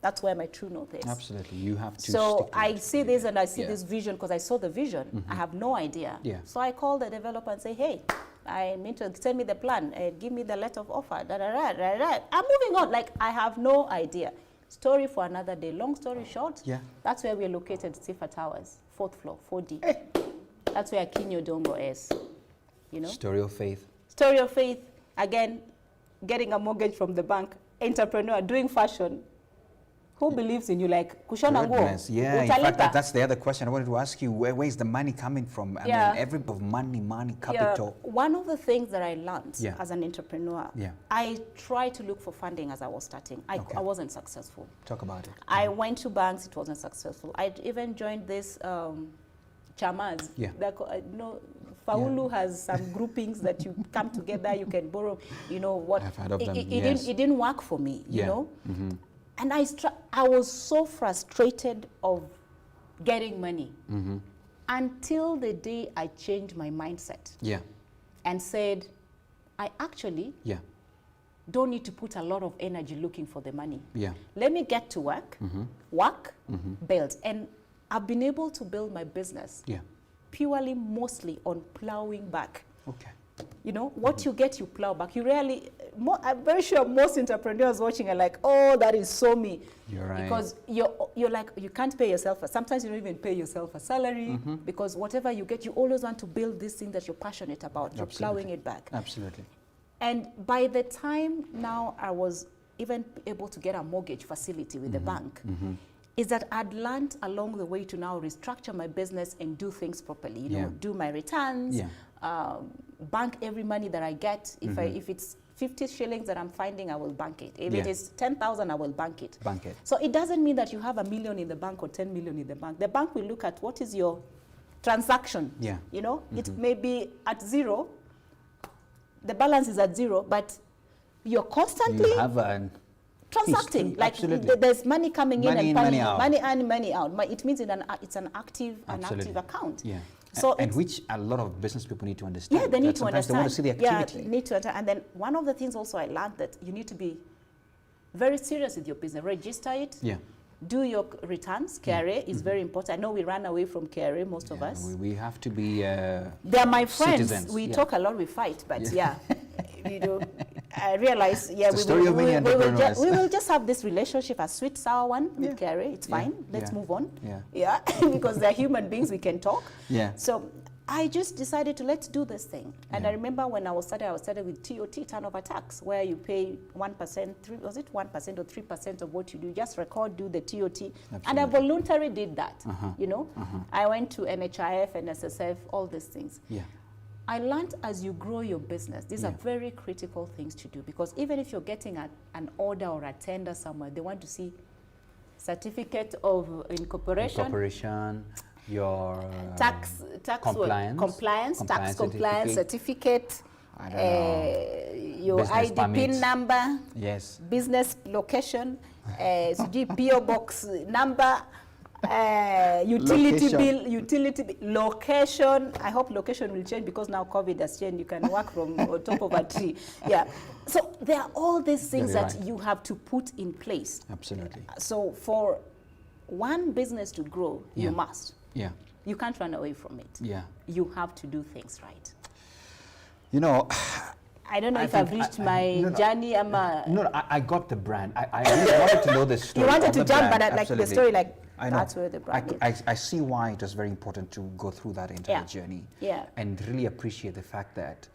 that's where my true north is. Absolutely, you have to. So I see this and I see this vision because I saw the vision. I have no idea. So I call the developer and say, hey, I need to send me the plan, give me the letter of offer. I'm moving on. Like I have no idea. Story for another day. Long story short, that's where we're located, Sifa Towers, 4th floor, 4D. That's where Akinyi Odongo is. You know? Story of faith. Story of faith. Again, getting a mortgage from the bank, entrepreneur, doing fashion. Who believes in you? Like kushona nguo? Yeah, in fact, that's the other question I wanted to ask you. Where is the money coming from? I mean, every money, capital. One of the things that I learned as an entrepreneur, I tried to look for funding as I was starting. I wasn't successful. Talk about it. I went to banks, it wasn't successful. I even joined this chamas. Faulu has some groupings that you come together, you can borrow, you know what. I've heard of them, it didn't work for me, you know. And I was so frustrated of getting money until the day I changed my mindset and said, I actually don't need to put a lot of energy looking for the money. Let me get to work, build. And I've been able to build my business purely, mostly on plowing back. You know, what you get, you plow back. You rarely, I'm very sure most entrepreneurs watching are like, oh, that is so me. You're right. Because you're like, you can't pay yourself. Sometimes you don't even pay yourself a salary because whatever you get, you always want to build this thing that you're passionate about. You're plowing it back. Absolutely. And by the time now I was even able to get a mortgage facility with the bank, is that I'd learned along the way to now restructure my business and do things properly. You know, do my returns, bank every money that I get. If it's 50 shillings that I'm finding, I will bank it. If it is 10,000, I will bank it. So it doesn't mean that you have $1 million in the bank or 10 million in the bank. The bank will look at what is your transaction. You know, it may be at zero. The balance is at zero, but you're constantly transacting. Like there's money coming in and money out. Money out. It means it's an active account. So and which a lot of business people need to understand. Yeah, they need to understand. They want to see the activity. Yeah, they need to understand. And then one of the things also I learned that you need to be very serious with your business. Register it. Do your returns. KRA is very important. I know we run away from KRA, most of us. We have to be they're my friends. Citizens. We talk a lot, we fight, but you know, I realize, we will just have this relationship, a sweet, sour one with KRA. It's fine. Let's move on. Because they're human beings, we can talk. So I just decided to let's do this thing. And I remember when I was started with TOT, turnover tax, where you pay 1%, was it 1% or 3% of what you do? Just record, do the TOT. Absolutely. And I voluntarily did that, you know. I went to NHIF and SSF, all these things. I learned as you grow your business, these are very critical things to do, because even if you're getting an order or a tender somewhere, they want to see certificate of incorporation, your tax compliance certificate, your business ID permit. PIN number, business location, PO box number. Utility bill, location. I hope location will change because now COVID has changed. You can work from on top of a tree. Yeah. So there are all these things that you have to put in place. Absolutely. So for one business to grow, you must. Yeah. You can't run away from it. Yeah. You have to do things right. You know, I don't know if I've reached my journey. I got the brand. I really wanted to know the story. You wanted to jump, brand. but like the story, like I know. that's where the brand is. I see why it was very important to go through that entire journey. Yeah. And really appreciate the fact that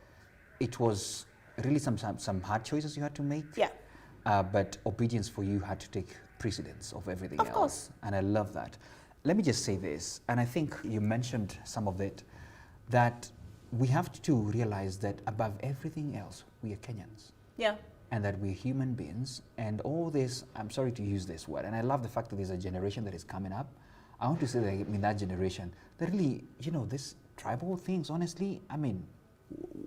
it was really some hard choices you had to make. Yeah. But obedience for you had to take precedence of everything else. Of course. And I love that. Let me just say this, and I think you mentioned some of it, that we have to realize that above everything else, we are Kenyans. Yeah. And that we're human beings, and all this, I'm sorry to use this word, and I love the fact that there's a generation that is coming up. I want to say that in that generation, that really, you know, this tribal things, honestly, I mean,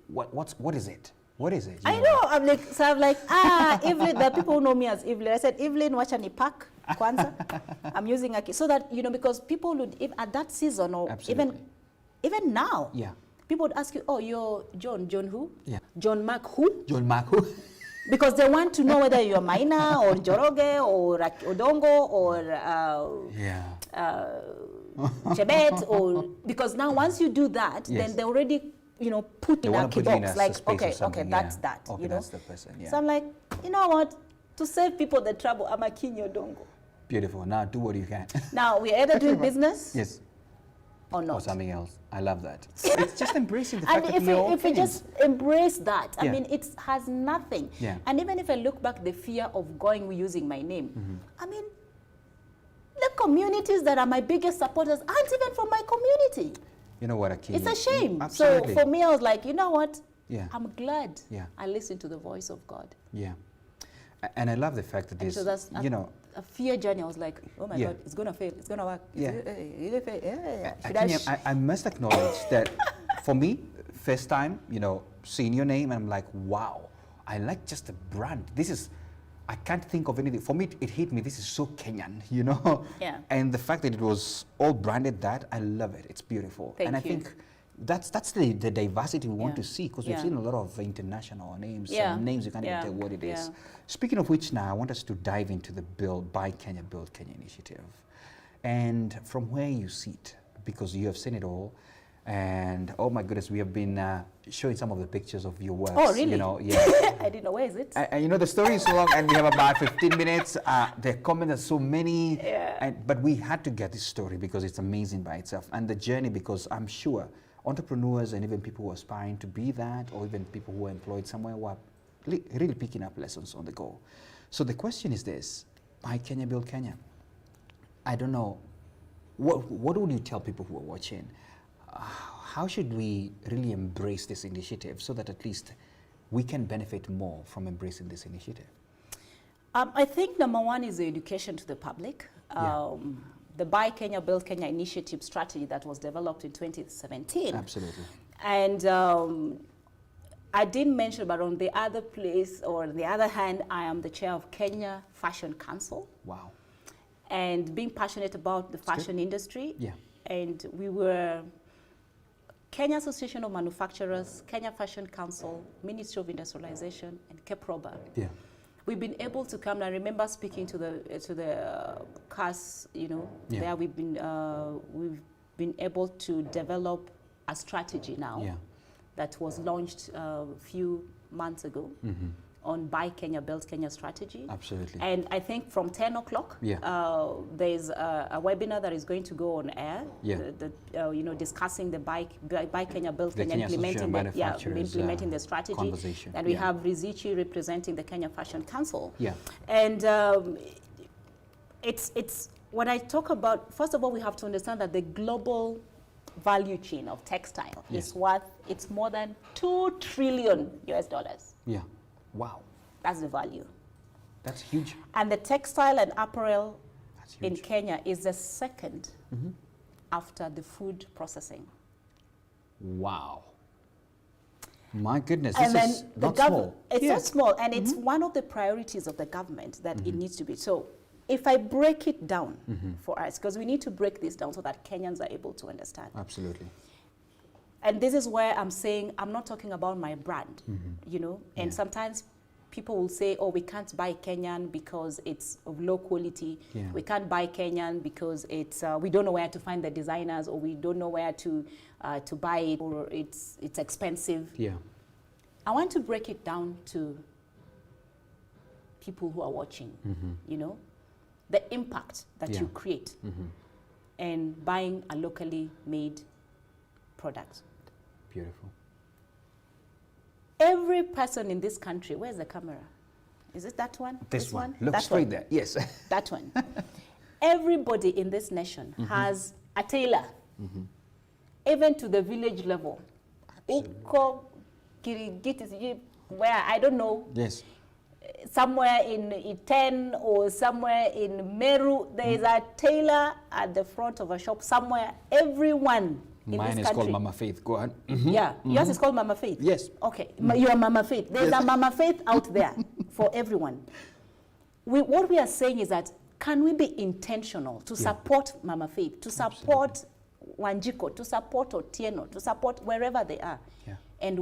what is it? What is it? I know. I'm like, Evelyn, there are people who know me as Evelyn. I said, Evelyn, wacha ni pack kwanza. I'm using a key. So that, you know, because people would, at that season, or even now, people would ask you, oh, you're John who? Yeah. John Mark who? John Mark who? Because they want to know whether you're Maina or Njoroge or Odongo or Chebet, or because now once you do that, then they already, you know, put in a box, like, okay, that's that. Okay, you know? that's the person. Yeah. So I'm like, you know what? To save people the trouble, I'm Akinyi Odongo. Beautiful. Now do what you can. Now we're either doing business, or not, or something else. I love that. It's just embracing the fact that if we just embrace that, I mean, it has nothing. Yeah. And even if I look back, the fear of going using my name, I mean, the communities that are my biggest supporters aren't even from my community. You know what, Akinyi? It's a shame. Absolutely. So for me, I was like, you know what? Yeah. I'm glad I listened to the voice of God. Yeah. And I love the fact that this, so that's you know, a fear journey. I was like, oh my God, it's going to fail. It's going to work. Akinyi, I must acknowledge that for me, first time, you know, seeing your name, and I'm like, wow, I like just the brand. This is, I can't think of anything. For me, it hit me, this is so Kenyan, you know? Yeah. And the fact that it was all branded that, I love it. It's beautiful. Thank you. I think that's the diversity we want to see, because we've seen a lot of international names, and names you can't even tell what it is. Speaking of which, now I want us to dive into the Buy Kenya, Build Kenya initiative. And from where you sit, because you have seen it all, and oh my goodness, we have been showing some of the pictures of your works. Oh, really? You know, I didn't know. Where is it? You know, the story is so long, and we have about 15 minutes. The comments are so many. But we had to get this story because it's amazing by itself. And the journey, because I'm sure entrepreneurs and even people who are aspiring to be that, or even people who are employed somewhere, who are really picking up lessons on the go. So the question is this: Buy Kenya, Build Kenya. I don't know. What would you tell people who are watching? How should we really embrace this initiative so that at least we can benefit more from embracing this initiative? I think number one is the education to the public. The Buy Kenya, Build Kenya initiative strategy that was developed in 2017. Absolutely. And I didn't mention, but on the other place, or on the other hand, I am the chair of Kenya Fashion Council. Wow. And being passionate about the fashion industry. Yeah. And we were Kenya Association of Manufacturers, Kenya Fashion Council, Ministry of Industrialization, and KEPROBA. Yeah. We've been able to come, and I remember speaking to the CAS, you know, there we've been able to develop a strategy now that was launched a few months ago on Buy Kenya, Build Kenya strategy. Absolutely. And I think from 10 o'clock, there's a webinar that is going to go on air, you know, discussing the Buy Kenya, Build Kenya, implementing the strategy. And we have Rizichi representing the Kenya Fashion Council. Yeah. And it's when I talk about, first of all, we have to understand that the global value chain of textile is worth, it's more than $2 trillion US. Yeah. Wow. That's the value. That's huge. And the textile and apparel in Kenya is the second after the food processing. Wow. My goodness, and this is not small. It's not small, and it's one of the priorities of the government that it needs to be. So if I break it down for us, because we need to break this down so that Kenyans are able to understand. Absolutely. And this is where I'm saying, I'm not talking about my brand, you know, and sometimes people will say, oh, we can't buy Kenyan because it's of low quality. Yeah. We can't buy Kenyan because it's, we don't know where to find the designers, or we don't know where to buy it, or it's expensive. Yeah. I want to break it down to people who are watching, you know, the impact that you create and buying a locally made product. Beautiful. Every person in this country, where's the camera? Is it that one? This one. Look straight there. Yes. That one. Everybody in this nation has a tailor, even to the village level. Uko, Kirigiti, where, I don't know. Yes. Somewhere in Iten or somewhere in Meru, there is a tailor at the front of a shop somewhere. Everyone in Mine this is country. called Mama Faith. Go on. Yeah, yours is called Mama Faith. Yes. Okay, you are Mama Faith. There's a Mama Faith out there for everyone. What we are saying is that, can we be intentional to support Mama Faith, to support Wanjiko, to support Otieno, to support wherever they are, and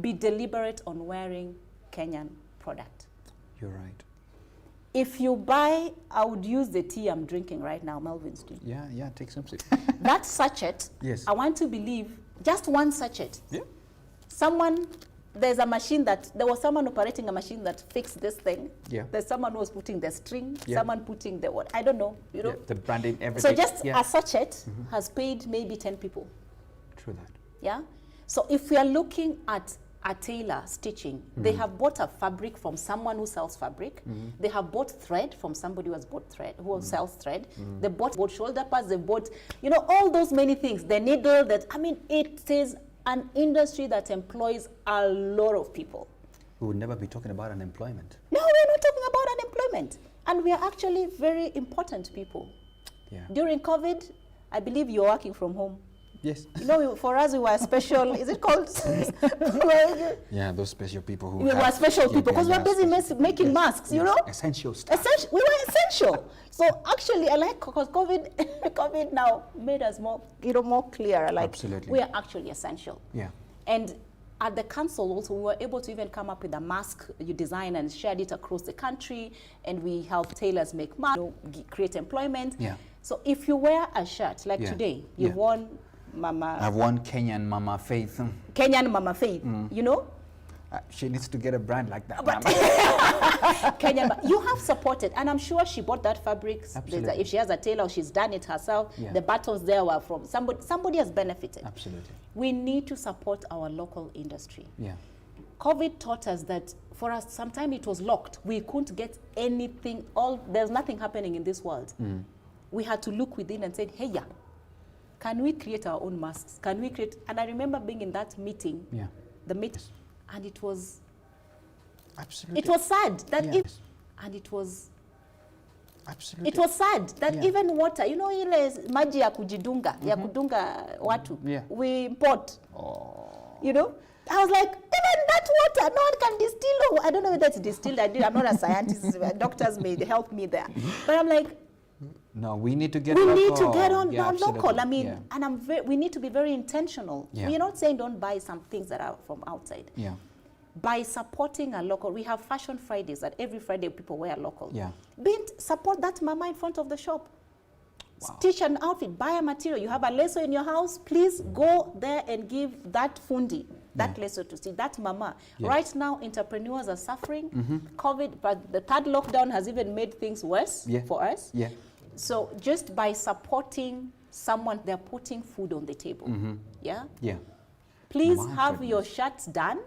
be deliberate on wearing Kenyan product. You're right. If you buy, I would use the tea I'm drinking right now, Melvin's tea. Yeah, take some sip. That sachet, I want to believe, just one sachet. Yeah. There's a machine there was someone operating a machine that fixed this thing. Yeah. There's someone who was putting the string, someone putting the what, I don't know, you know. The branding, everything. So just a sachet has paid maybe 10 people. True that. Yeah. So if we are looking at a tailor stitching, they have bought a fabric from someone who sells fabric. They have bought thread from somebody who has bought thread, who sells thread. They bought shoulder pads, they bought, you know, all those many things. The needle it is an industry that employs a lot of people. We would never be talking about unemployment. No, we're not talking about unemployment. And we are actually very important people. Yeah. During COVID, I believe you're working from home. Yes. You know, for us, we were special. Is it called? Yeah, those special people who. We were special people because we were busy making masks. You know. Essential stuff. We were essential. So actually, I like because COVID now made us more clear. Like, absolutely, we are actually essential. Yeah. And at the council also, we were able to even come up with a mask you design and shared it across the country, and we help tailors make masks, create employment. Yeah. So if you wear a shirt like today, you've worn Mama. I've won Kenyan Mama Faith. Kenyan Mama Faith, you know? She needs to get a brand like that. Kenyan, you have supported, and I'm sure she bought that fabric. If she has a tailor, she's done it herself. Yeah. The buttons there were from somebody has benefited. Absolutely. We need to support our local industry. Yeah. COVID taught us that for us, sometimes it was locked. We couldn't get anything. There's nothing happening in this world. We had to look within and say, hey, can we create our own masks? Can we create? And I remember being in that meeting, the meeting, and it was, absolutely, it was sad that and it was, absolutely, it was sad that even water, you know, ile maji ya kujidunga, ya kudunga watu, we import, you know. I was like, even that water, no one can distill. I don't know whether it's distilled. I'm not a scientist. Doctors may help me there. But I'm like, no, we need to get local. We need to get on local. I mean, and we need to be very intentional. Yeah. We're not saying don't buy some things that are from outside. Yeah. By supporting a local, we have Fashion Fridays that every Friday people wear local. Yeah. Support that mama in front of the shop. Wow. Stitch an outfit, buy a material. You have a lasso in your house, please go there and give that fundi, that lasso to see, that mama. Yeah. Right now, entrepreneurs are suffering. COVID, but the third lockdown has even made things worse for us. Yeah. So just by supporting someone, they're putting food on the table. Yeah? Yeah. Please have your shirts done,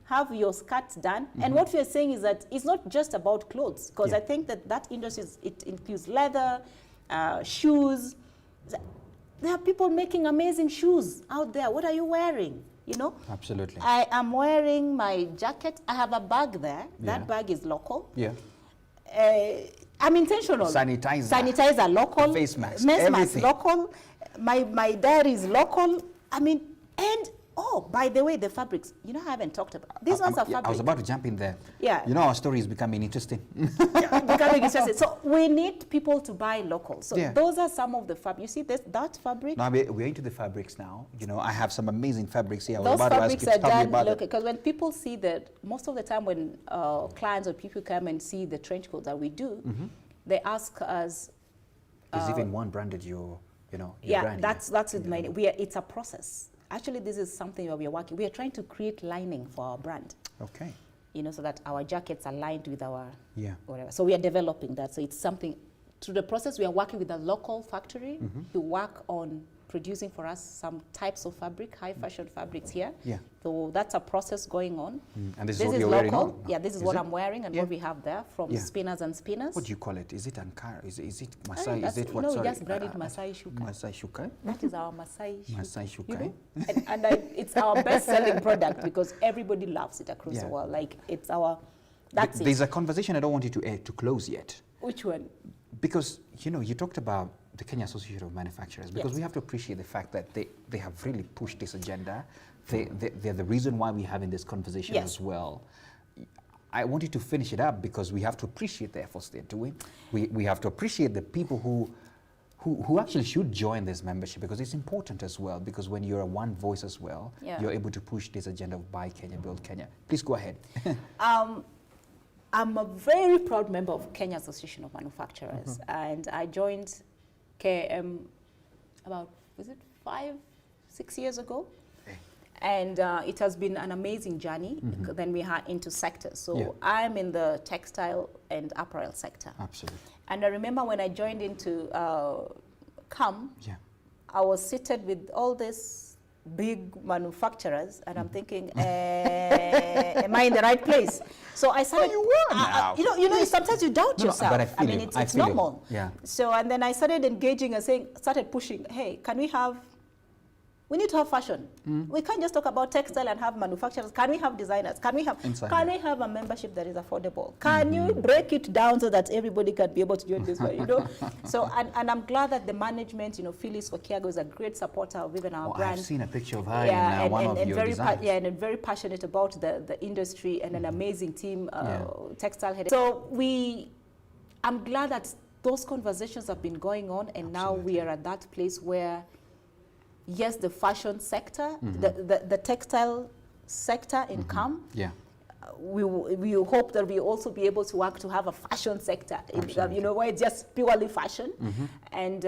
have your skirts done. And what we're saying is that it's not just about clothes, because I think that industry, it includes leather, shoes. There are people making amazing shoes out there. What are you wearing? You know? Absolutely. I am wearing my jacket. I have a bag there. That bag is local. Yeah. I'm intentional. Sanitizer local. Face mask. Mask local. My diary is local. I mean, and Oh, by the way, the fabrics, you know, I haven't talked about. These ones are fabric. I was about to jump in there. Yeah. You know, our story is becoming interesting. Becoming interesting. So we need people to buy local. So Yeah. those are some of the fabric. You see that fabric? Now we're into the fabrics now. You know, I have some amazing fabrics here. I was Those about to ask fabrics you to are tell me done about local. it. Because when people see that, most of the time when clients or people come and see the trench coats that we do, they ask us. There's even one branded your brand. Yeah, that's with my. It's a process. Actually, this is something that we are working. We are trying to create lining for our brand. Okay. You know, so that our jackets are lined with our whatever. So we are developing that. So it's something. Through the process, we are working with a local factory to work on producing for us some types of fabric, high fashion fabrics here. Yeah. So that's a process going on. And this is what you're wearing on? Yeah, this is what I'm wearing and what we have there from spinners and spinners. What do you call it? Is it Ankara? Is it Masai? Is it what? No, we Sorry. just branded Masai Shuka. Masai Shuka? That is our Masai Shuka. Masai Shuka. You know? and it's our best-selling product because everybody loves it across the world. Like, it's our, that's it. There's a conversation I don't want you to close yet. Which one? Because, you know, you talked about the Kenya Association of Manufacturers, because we have to appreciate the fact that they have really pushed this agenda. They're the reason why we're having this conversation as well. I want you to finish it up because we have to appreciate the efforts they're doing. We have to appreciate the people who actually should join this membership, because it's important as well, because when you're a one voice as well, you're able to push this agenda of Buy Kenya, Build Kenya. Please go ahead. I'm a very proud member of Kenya Association of Manufacturers, and I joined KM about, was it 5-6 years ago? And it has been an amazing journey. Then we are into sectors. So I'm in the textile and apparel sector. Absolutely. And I remember when I joined into CAM, I was seated with all these big manufacturers, and I'm thinking, am I in the right place? So I started. Oh, you were now. You know, sometimes you doubt yourself. But I mean, it's normal. Yeah. So, and then I started engaging and started pushing. Hey, we need to have fashion. We can't just talk about textile and have manufacturers. Can we have designers? Can we have a membership that is affordable? Can you break it down so that everybody can be able to join this one, you know? So, and I'm glad that the management, you know, Phyllis Okiago is a great supporter of even our brand. I've seen a picture of her in one of your very designs. and very passionate about the industry, and an amazing team, textile head. So I'm glad that those conversations have been going on, and now we are at that place where, yes, the fashion sector, the textile sector in CAM, we hope that we also be able to work to have a fashion sector, you know, where it's just purely fashion, and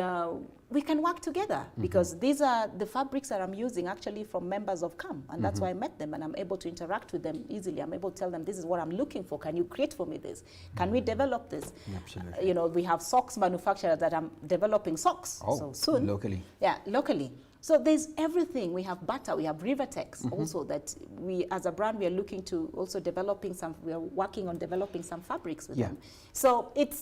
we can work together, because these are the fabrics that I'm using actually from members of CAM, and that's why I met them, and I'm able to interact with them easily. I'm able to tell them, this is what I'm looking for. Can you create for me this? Can we develop this? Absolutely. You know, we have socks manufacturers that I'm developing socks. So soon. Locally. Yeah, locally. So there's everything. We have Bata, we have Rivertex also, that we, as a brand, we are looking to also we are working on developing some fabrics with them. So it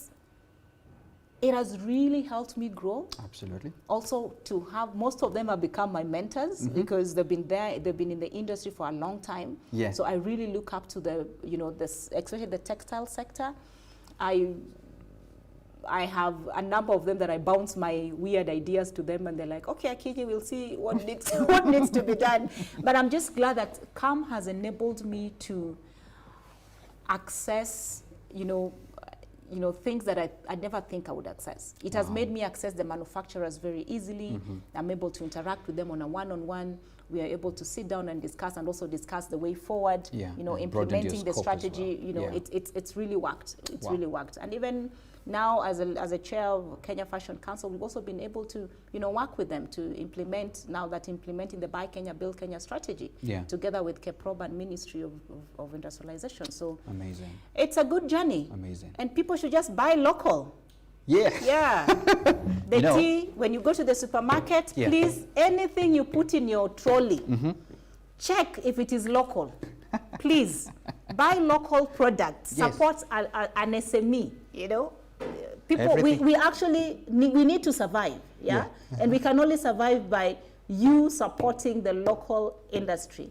has really helped me grow. Absolutely. Also to have, most of them have become my mentors, because they've been in the industry for a long time. Yeah. So I really look up to the, you know, especially the textile sector. I have a number of them that I bounce my weird ideas to them, and they're like, okay, Akinyi, we'll see what needs to be done. But I'm just glad that CAM has enabled me to access, you know, things that I never think I would access. It has made me access the manufacturers very easily. I'm able to interact with them on a one-on-one. We are able to sit down and discuss, and also discuss the way forward, you know, implementing the strategy. You know, it's really worked. It's really worked. And even now, as a chair of Kenya Fashion Council, we've also been able to, you know, work with them to implementing the Buy Kenya, Build Kenya strategy, together with KEPROB and Ministry of Industrialization. So amazing. It's a good journey. Amazing. And people should just buy local. Yeah. Yeah. The tea, when you go to the supermarket, please, anything you put in your trolley, check if it is local. Please, buy local products. Support an SME, you know. People, we actually need to survive, and we can only survive by you supporting the local industry.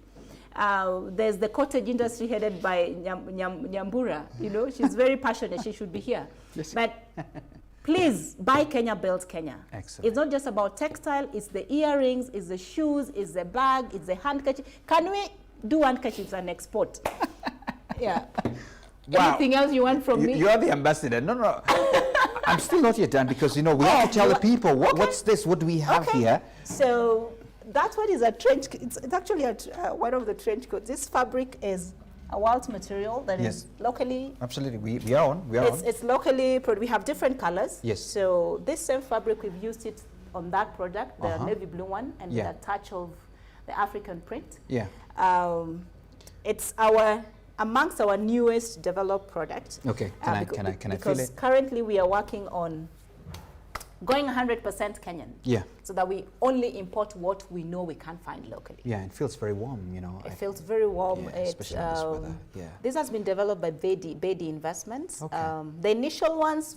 There's the cottage industry headed by Nyambura, you know, she's very passionate, she should be here. But please buy Kenya builds Kenya. Excellent. It's not just about textile, it's the earrings, it's the shoes, it's the bag, it's the handkerchief. Can we do handkerchiefs and export? Yeah. Wow. Anything else you want from me? You are the ambassador. No. I'm still not yet done because, we have to tell the people, what's this? What do we have here? So that one is a trench. It's actually one of the trench coats. This fabric is a wild material that is locally. Absolutely. We are on. It's locally, we have different colors. Yes. So this same fabric, we've used it on that product, the navy blue one, and with a touch of the African print. Yeah. It's amongst our newest developed products. Okay. Can I feel it? Because currently we are working on going 100% Kenyan. Yeah. So that we only import what we know we can't find locally. Yeah, it feels very warm, It feels very warm. Yeah, especially in this weather. Yeah. This has been developed by Bedi Investments. Okay. The initial ones,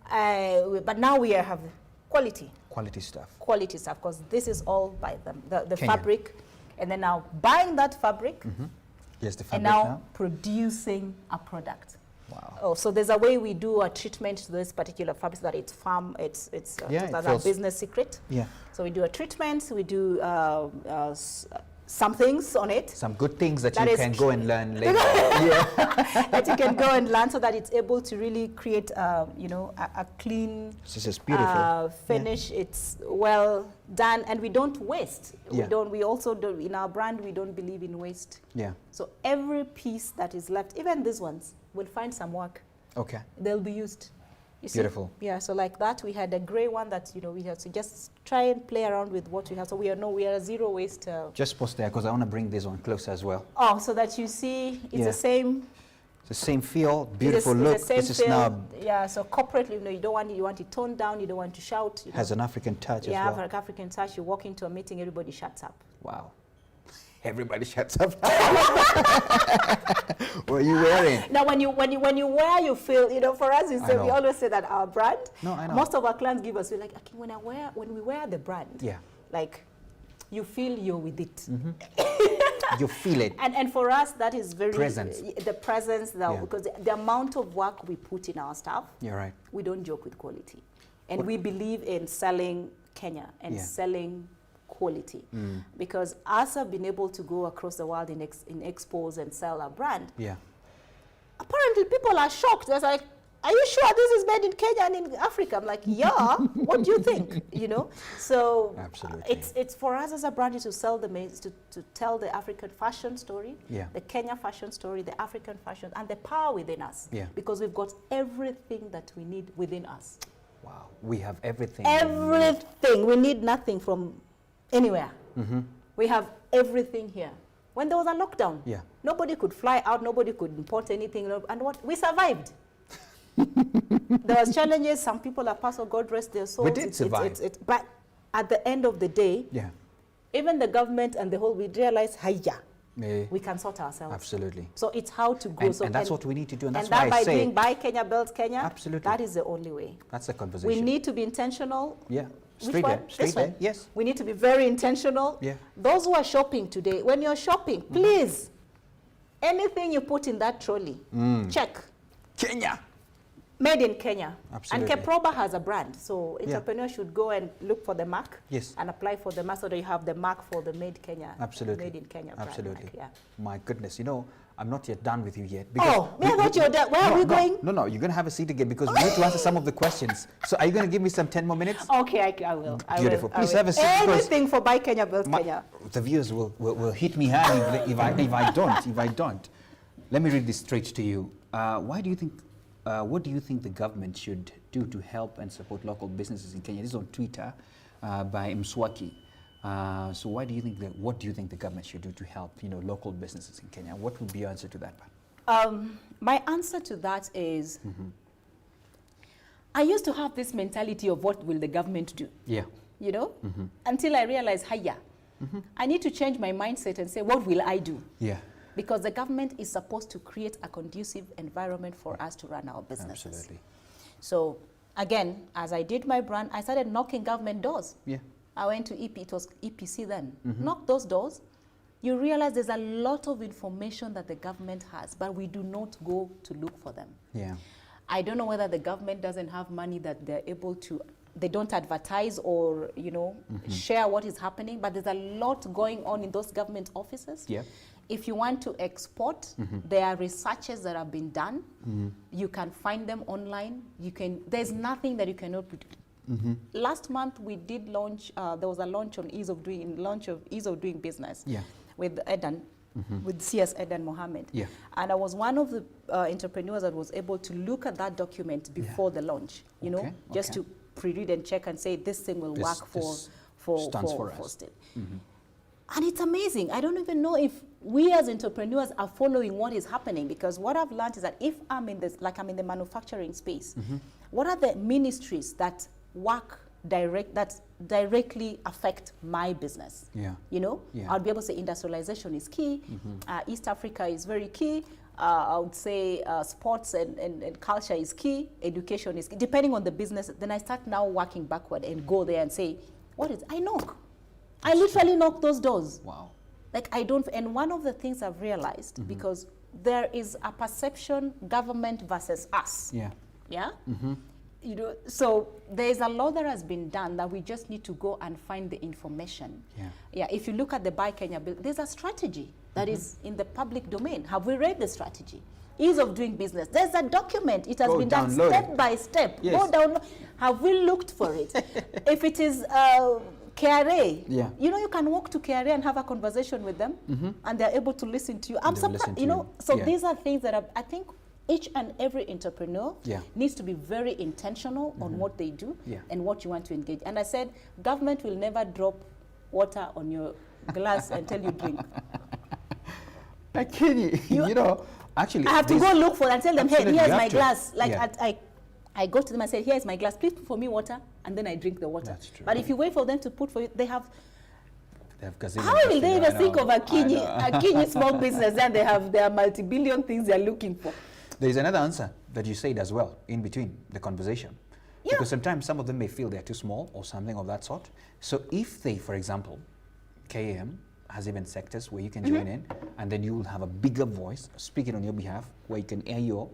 but now we have quality. Quality stuff. Quality stuff, because this is all by them. The fabric, and then now buying that fabric, yes, the fabric and now producing a product. Wow. Oh, so there's a way we do a treatment to this particular fabric so that it's a business secret. Yeah. So we do a treatment, we do some things on it. Some good things that you can go and learn later. That you can go and learn so that it's able to really create, a clean This is beautiful. finish. It's well done, and we don't waste. Yeah. We also don't, in our brand, we don't believe in waste. Yeah. So every piece that is left, even these ones, will find some work. Okay. They'll be used. You see? Beautiful. Yeah, so like that, we had a gray one that, we had to just try and play around with what we have. So we are a zero waste. Just pause there because I want to bring this one closer as well. Oh, so that you see it's the same. It's the same feel, beautiful look. This is now. Yeah, so corporately, you want it toned down, you don't want to shout. Has an African touch as well. Yeah, have an African touch. You walk into a meeting, everybody shuts up. Wow. Everybody shuts up. What are you wearing? Now, when you wear, you feel, for us, we always say that our brand. No, I know. Most of our clients give us, we're like, okay, when we wear the brand, like, you feel you're with it. You feel it. And for us, that is very Presence. The presence, because the amount of work we put in our stuff. You're right. We don't joke with quality, and we believe in selling Kenya and selling quality, because us have been able to go across the world in expos and sell our brand. Yeah. Apparently, people are shocked. They're like, "Are you sure this is made in Kenya and in Africa?" I'm like, "Yeah." What do you think? So absolutely, it's for us as a brand is to sell to tell the African fashion story, the Kenya fashion story, the African fashion, and the power within us. Yeah. Because we've got everything that we need within us. Wow, we have everything. Everything. We need nothing from anywhere. We have everything here. When there was a lockdown, nobody could fly out, nobody could import anything, and we survived. There was challenges. Some people have passed on, God rest their souls. We did survive. But at the end of the day, even the government and the whole, we realized, we can sort ourselves. Absolutely. So it's how to go. And that's what we need to do. And that's why I say. Doing Buy Kenya Builds Kenya. Absolutely. That is the only way. That's the conversation. We need to be intentional. Yeah. Straight there. Yes. We need to be very intentional. Yeah. Those who are shopping today, when you're shopping, please, anything you put in that trolley, check. Kenya. Made in Kenya. Absolutely. And Keproba has a brand. So entrepreneurs should go and look for the mark. Yes. And apply for the mark so that you have the mark for the Made Kenya. Absolutely. Made in Kenya brand. Absolutely. Mark, My goodness. I'm not yet done with you yet. I thought you were done. Where are we going? No, you're going to have a seat again because we need to answer some of the questions. So are you going to give me some 10 more minutes? Okay, I will. Beautiful. Please have a seat. Anything for Buy Kenya Builds Kenya. The viewers will hit me hard if I don't. Let me read this straight to you. What do you think the government should do to help and support local businesses in Kenya? This is on Twitter by Mswaki. So what do you think the government should do to help local businesses in Kenya? What would be your answer to that? My answer to that is, I used to have this mentality of what will the government do? Yeah. Until I realized, I need to change my mindset and say, what will I do? Yeah. Because the government is supposed to create a conducive environment for us to run our businesses. Absolutely. So again, as I did my brand, I started knocking government doors. Yeah. I went to it was EPC then. Knock those doors. You realize there's a lot of information that the government has, but we do not go to look for them. Yeah. I don't know whether the government doesn't have money that they're able to, they don't advertise or, you know, share what is happening, but there's a lot going on in those government offices. Yeah. If you want to export, there are researches that have been done. You can find them online. There's nothing that you cannot put. Last month we did launch, there was a launch on ease of doing business with Edan. With CS Edan Mohammed. Yeah. And I was one of the entrepreneurs that was able to look at that document before the launch, you know, just to pre-read and check and say this thing will work for us. And it's amazing. I don't even know if we as entrepreneurs are following what is happening, because what I've learned is that if I'm in this, like I'm in the manufacturing space, what are the ministries that work that directly affect my business? You know, I'll be able to say industrialization is key. East Africa is very key. I would say sports and culture is key. Education is key. Depending on the business, then I start now working backward and go there and say, I knock. I literally knock those doors. Wow. Like I don't, and one of the things I've realized, because there is a perception, government versus us. Yeah. You know, so there's a lot that has been done that we just need to go and find the information. If you look at the Buy Kenya bill, there's a strategy that is in the public domain. Have we read the strategy? Ease of doing business. There's a document. It has been done step by step. Go down. Have we looked for it? If it is KRA, you know, you can walk to KRA and have a conversation with them, and they're able to listen to you. I'm surprised, you know. So these are things that I think each and every entrepreneur needs to be very intentional on what they do and what you want to engage. And I said, government will never drop water on your glass and tell you drink. Akinyi, you know, actually, I have to go look for it and tell them, hey, here's my glass. Like I go to them and say, here's my glass, please put for me water, and then I drink the water. That's true. But if you wait for them to put for you, they have how will they even think of Akinyi small business, then they have their multi-billion things they're looking for? There is another answer that you said as well in between the conversation. Because sometimes some of them may feel they're too small or something of that sort. So if they, for example, KM has even sectors where you can join in, and then you will have a bigger voice speaking on your behalf, where you can air your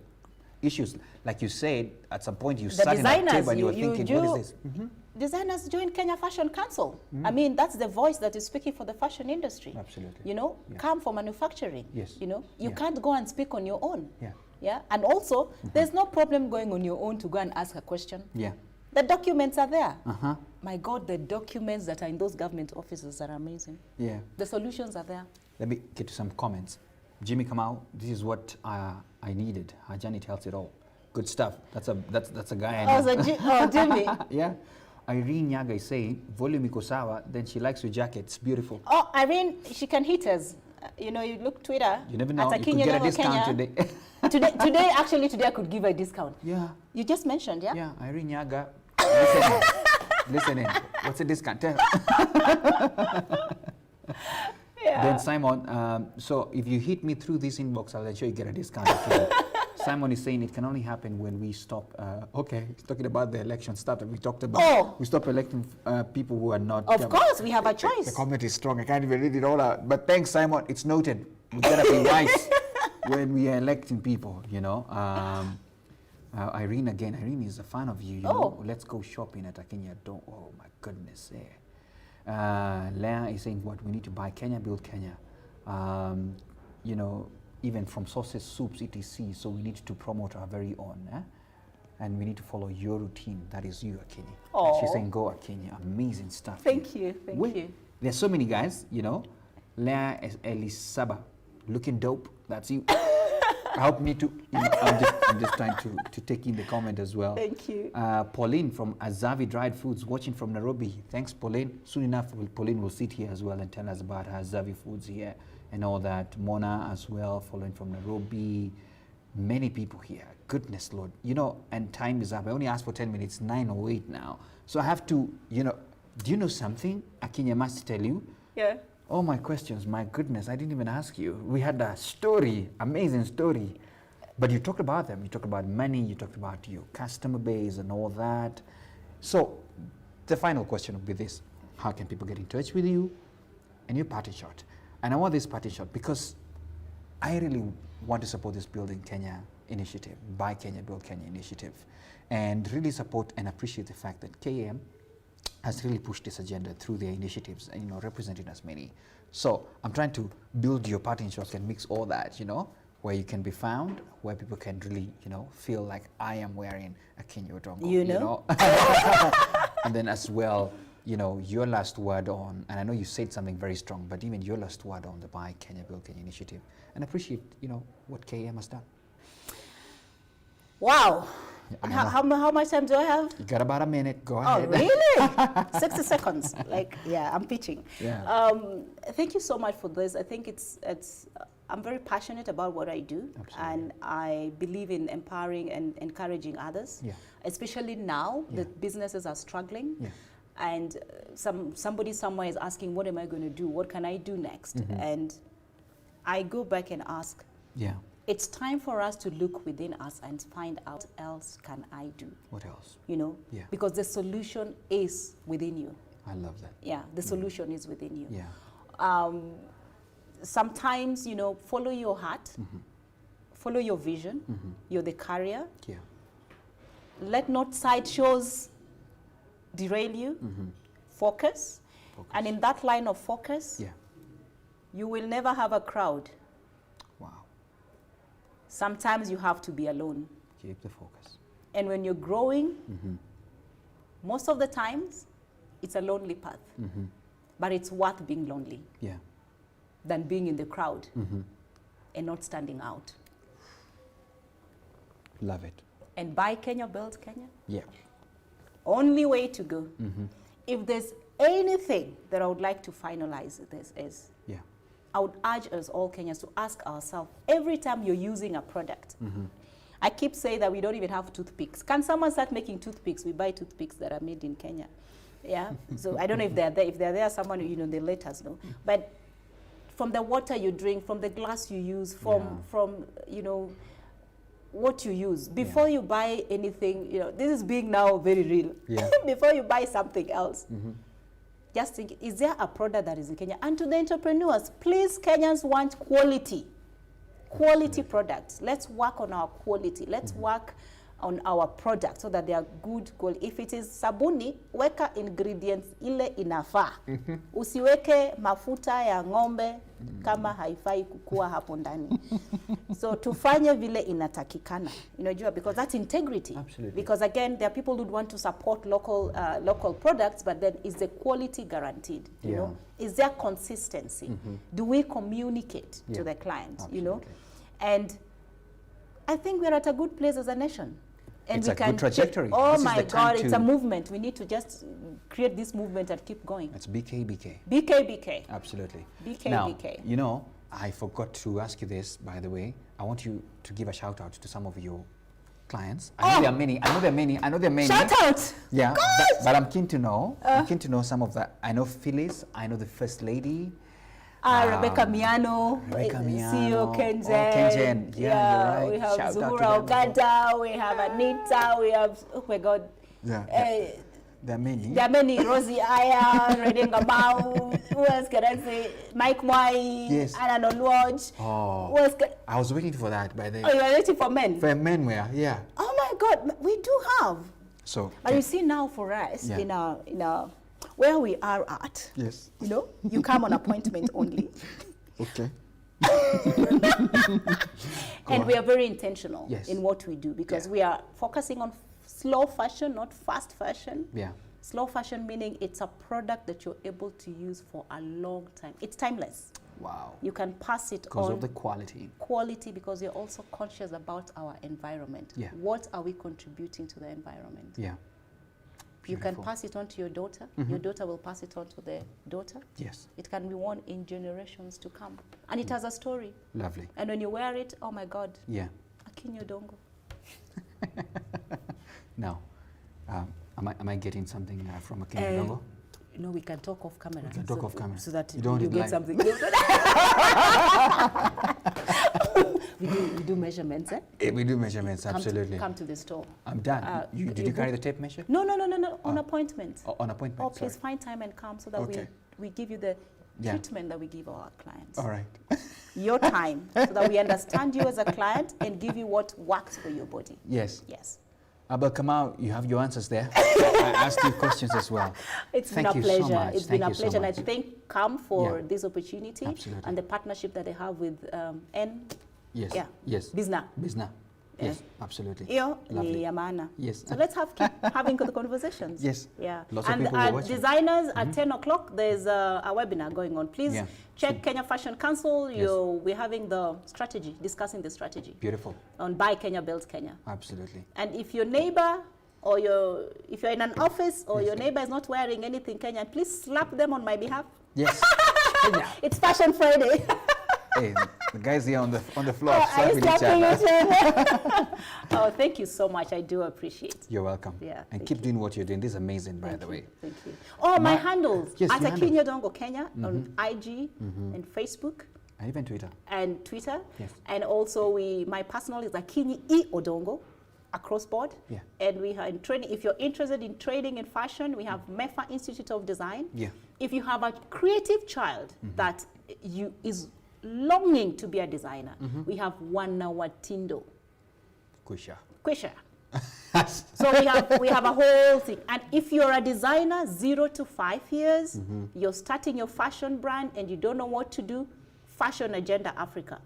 issues. Like you said, at some point you sat in that table and you were thinking, what is this? Designers join Kenya Fashion Council. I mean, that's the voice that is speaking for the fashion industry. Absolutely. You know, come for manufacturing. Yes. You know, you can't go and speak on your own. And also, there's no problem going on your own to go and ask a question. The documents are there. My God, the documents that are in those government offices are amazing. The solutions are there. Let me get to some comments. Jimmy Kamau, this is what I needed. Hajani tells it all. Good stuff. That's a guy. Oh, Jimmy. Yeah. Irene Nyaga is saying, volume iko sawa, then she likes your jacket. It's beautiful. Oh, Irene, she can hit us. You know, you look Twitter. You never know. You could get a discount today. today I could give a discount. You just mentioned, Yeah, Irene Nyaga. Listen in. What's the discount? Tell. Then Simon, so if you hit me through this inbox, I'll let you get a discount. Simon is saying it can only happen when we stop. He's talking about the election stuff that we talked about. We stop electing people who are not. Of course, we have a choice. The comment is strong. I can't even read it all out. But thanks, Simon. It's noted. We gotta be wise when we are electing people. You know. Irene again. Irene is a fan of you. You know. Let's go shopping at Akinyi. Oh my goodness. Leah is saying what we need to buy Kenya, build Kenya. You know. Even from sauces, soups, etc. So we need to promote our very own. And we need to follow your routine. That is you, Akinyi. She's saying, go, Akinyi. Amazing stuff. Thank you. Thank you. There's so many guys, you know. Leah Elisaba, looking dope. That's you. Help me to, you know, I'm just trying to take in the comment as well. Thank you. Pauline from Azavi Dried Foods, watching from Nairobi. Thanks, Pauline. Soon enough, Pauline will sit here as well and tell us about her Azavi Foods here. And all that. Mona as well, following from Nairobi. Many people here. Goodness, Lord. You know, and time is up. I only asked for 10 minutes, 9:08 now. So I have to, you know, do you know something? Akinyi must tell you. Yeah. All my questions, my goodness, I didn't even ask you. We had a story, amazing story. But you talked about them. You talked about money. You talked about your customer base and all that. So the final question will be this. How can people get in touch with you? And your party shot. And I want this party shot because I really want to support this building Kenya initiative, Buy Kenya, Build Kenya initiative, and really support and appreciate the fact that KM has really pushed this agenda through their initiatives and, representing as many. So I'm trying to build your party shops and mix all that, where you can be found, where people can really, feel like I am wearing a Kenya Odongo, you know? And then as well, your last word on, and I know you said something very strong, but even your last word on the Buy Kenya, Build Kenya initiative, and appreciate, what KM has done. Wow. How much time do I have? You got about a minute. Go ahead. Oh, really? 60 seconds. I'm pitching. Yeah. Thank you so much for this. I think I'm very passionate about what I do. Absolutely. And I believe in empowering and encouraging others. Yeah. Especially now that businesses are struggling. Yeah. And somebody somewhere is asking, what am I going to do? What can I do next? Mm-hmm. And I go back and ask, it's time for us to look within us and find out what else can I do. What else? Because the solution is within you. I love that. Yeah, the solution is within you. Yeah. Sometimes, follow your heart, follow your vision. You're the carrier. Yeah. Let not sideshows derail you. Focus. And in that line of focus, you will never have a crowd. Wow. Sometimes you have to be alone. Keep the focus. And when you're growing, most of the times, it's a lonely path. But it's worth being lonely than being in the crowd and not standing out. Love it. And Buy Kenya, Build Kenya? Yeah. Only way to go. If there's anything that I would like to finalize this is, I would urge us all Kenyans to ask ourselves, every time you're using a product, I keep saying that we don't even have toothpicks. Can someone start making toothpicks? We buy toothpicks that are made in Kenya. Yeah, so I don't know if they're there. If they're there, someone, they let us know. But from the water you drink, from the glass you use, from what you use, before you buy anything, this is being now very real. Yeah. Before you buy something else, just think, is there a product that is in Kenya? And to the entrepreneurs, please, Kenyans want quality products. Let's work on our quality. Let's work on our product so that they are good quality. If it is sabuni, weka ingredients ile inafaa. Usiweke mafuta ya ng'ombe kama haifai kukua hapo ndani. So tufanye vile inatakikana. Because that's integrity. Absolutely. Because again, there are people who want to support local products, but then is the quality guaranteed? You know? Is there consistency? Do we communicate to the client? Absolutely. And I think we're at a good place as a nation. And it's we a can good trajectory. Oh my God, it's a movement. We need to just create this movement and keep going. It's BK. BK. Absolutely. BK. Now, I forgot to ask you this, by the way. I want you to give a shout out to some of your clients. I know there are many. Shout out! Yeah, but I'm keen to know. I'm keen to know some of that. I know Phyllis. I know the First Lady. Rebecca Miano, CEO Kenyan. Yeah, you're right. We have Shout Zuhura Ogada, we have Anita, we have, oh my God. There are many. There are many. Rosie Aya, Redenga Mau, who else can I say? Mike Mwai, yes. Anna Nolwaj. Oh, I was waiting for that by the way. Oh, you are waiting for men? For men, yeah. Oh my God, we do have. So, but you see now for us, in our where we are at, yes, you come on appointment only. Okay. And we are very intentional in what we do because we are focusing on slow fashion, not fast fashion. Yeah. Slow fashion meaning it's a product that you're able to use for a long time. It's timeless. Wow. You can pass it on. Because of the quality. Quality because you're also conscious about our environment. Yeah. What are we contributing to the environment? Yeah. Beautiful. You can pass it on to your daughter. Your daughter will pass it on to their daughter. Yes. It can be worn in generations to come. And it has a story. Lovely. And when you wear it, oh my God. Yeah. Akinyi Odongo. Now, am I getting something from Akinyi Odongo? No, we can talk off camera. We can talk off camera. So that you get something. We do measurements, eh? We do measurements, absolutely. Come to the store. I'm done. Did you carry the tape measure? No. On appointment. On appointment. Oh, please find time and come so that we give you the treatment that we give our clients. All right. Your time, so that we understand you as a client and give you what works for your body. Yes. Yes. Abel Kamau, you have your answers there. I asked you questions as well. It's been a pleasure. So much. It's been a pleasure. And I thank CAM for this opportunity. Absolutely. And the partnership that they have with Yes. Yeah. Yes. Bizna. Bizna. Yes, absolutely. Iyo Lovely. ni ya maana. Yes. So let's keep having the conversations. Yes. Yeah. Lots of and people are watching. designers at 10 o'clock, there's a webinar going on. Please check Kenya Fashion Council. We're having the strategy, discussing the strategy. Beautiful. On Buy Kenya, Build Kenya. Absolutely. And if your neighbor or if you're in an office or your neighbor is not wearing anything Kenyan, please slap them on my behalf. Yes. Kenya. It's Fashion Friday. Hey, the guys here on the floor slapping slapping each other. Oh, thank you so much. I do appreciate it. You're welcome. Yeah, and keep doing what you're doing. This is amazing, by the way. Thank you. Oh, my handles. Yes, at your Akinyi Odongo Kenya on IG and Facebook. And even Twitter. And Twitter. Yes. And also my personal is Akinyi Odongo across board. Yeah. And we have in training. If you're interested in trading in fashion, we have MEFA Institute of Design. Yeah. If you have a creative child that is longing to be a designer, we have Wanawatindo. Kusha. So we have a whole thing. And if you're a designer, 0 to 5 years, you're starting your fashion brand and you don't know what to do, Fashion Agenda Africa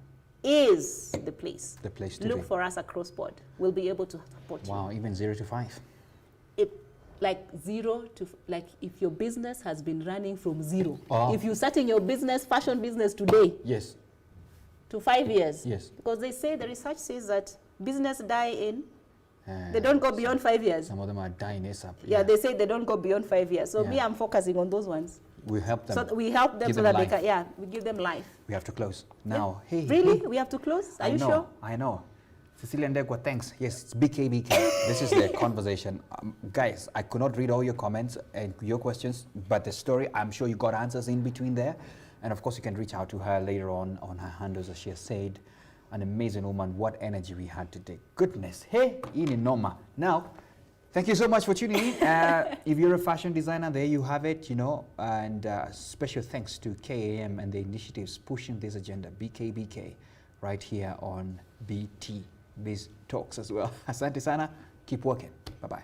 is the place. The place to Look be. for us across board. We'll be able to support you. Wow, even 0 to 5. Like 0 to, like if your business has been running from 0. Oh. If you're starting your business, fashion business today, Yes. to 5 years. Yes. Because they say, the research says that business die in, they don't go beyond 5 years. Some of them are dying ASAP. Yeah, they say they don't go beyond 5 years. So me, Yeah. I'm focusing on those ones. We help them. So we help them Give so them that life. they can, we give them life. We have to close. Now, hey. Really? We have to close? Are you sure? I know. Cecilia Ndegwa, thanks. Yes, it's BKBK. This is the conversation. Guys, I could not read all your comments and your questions, but the story, I'm sure you got answers in between there. And of course, you can reach out to her later on her handles, as she has said. An amazing woman. What energy we had today. Goodness. Hey, in Noma. Now, thank you so much for tuning in. If you're a fashion designer, there you have it, and special thanks to KAM and the initiatives pushing this agenda, BKBK, right here on BT Biz Talks as well. Asante sana. Keep working. Bye-bye.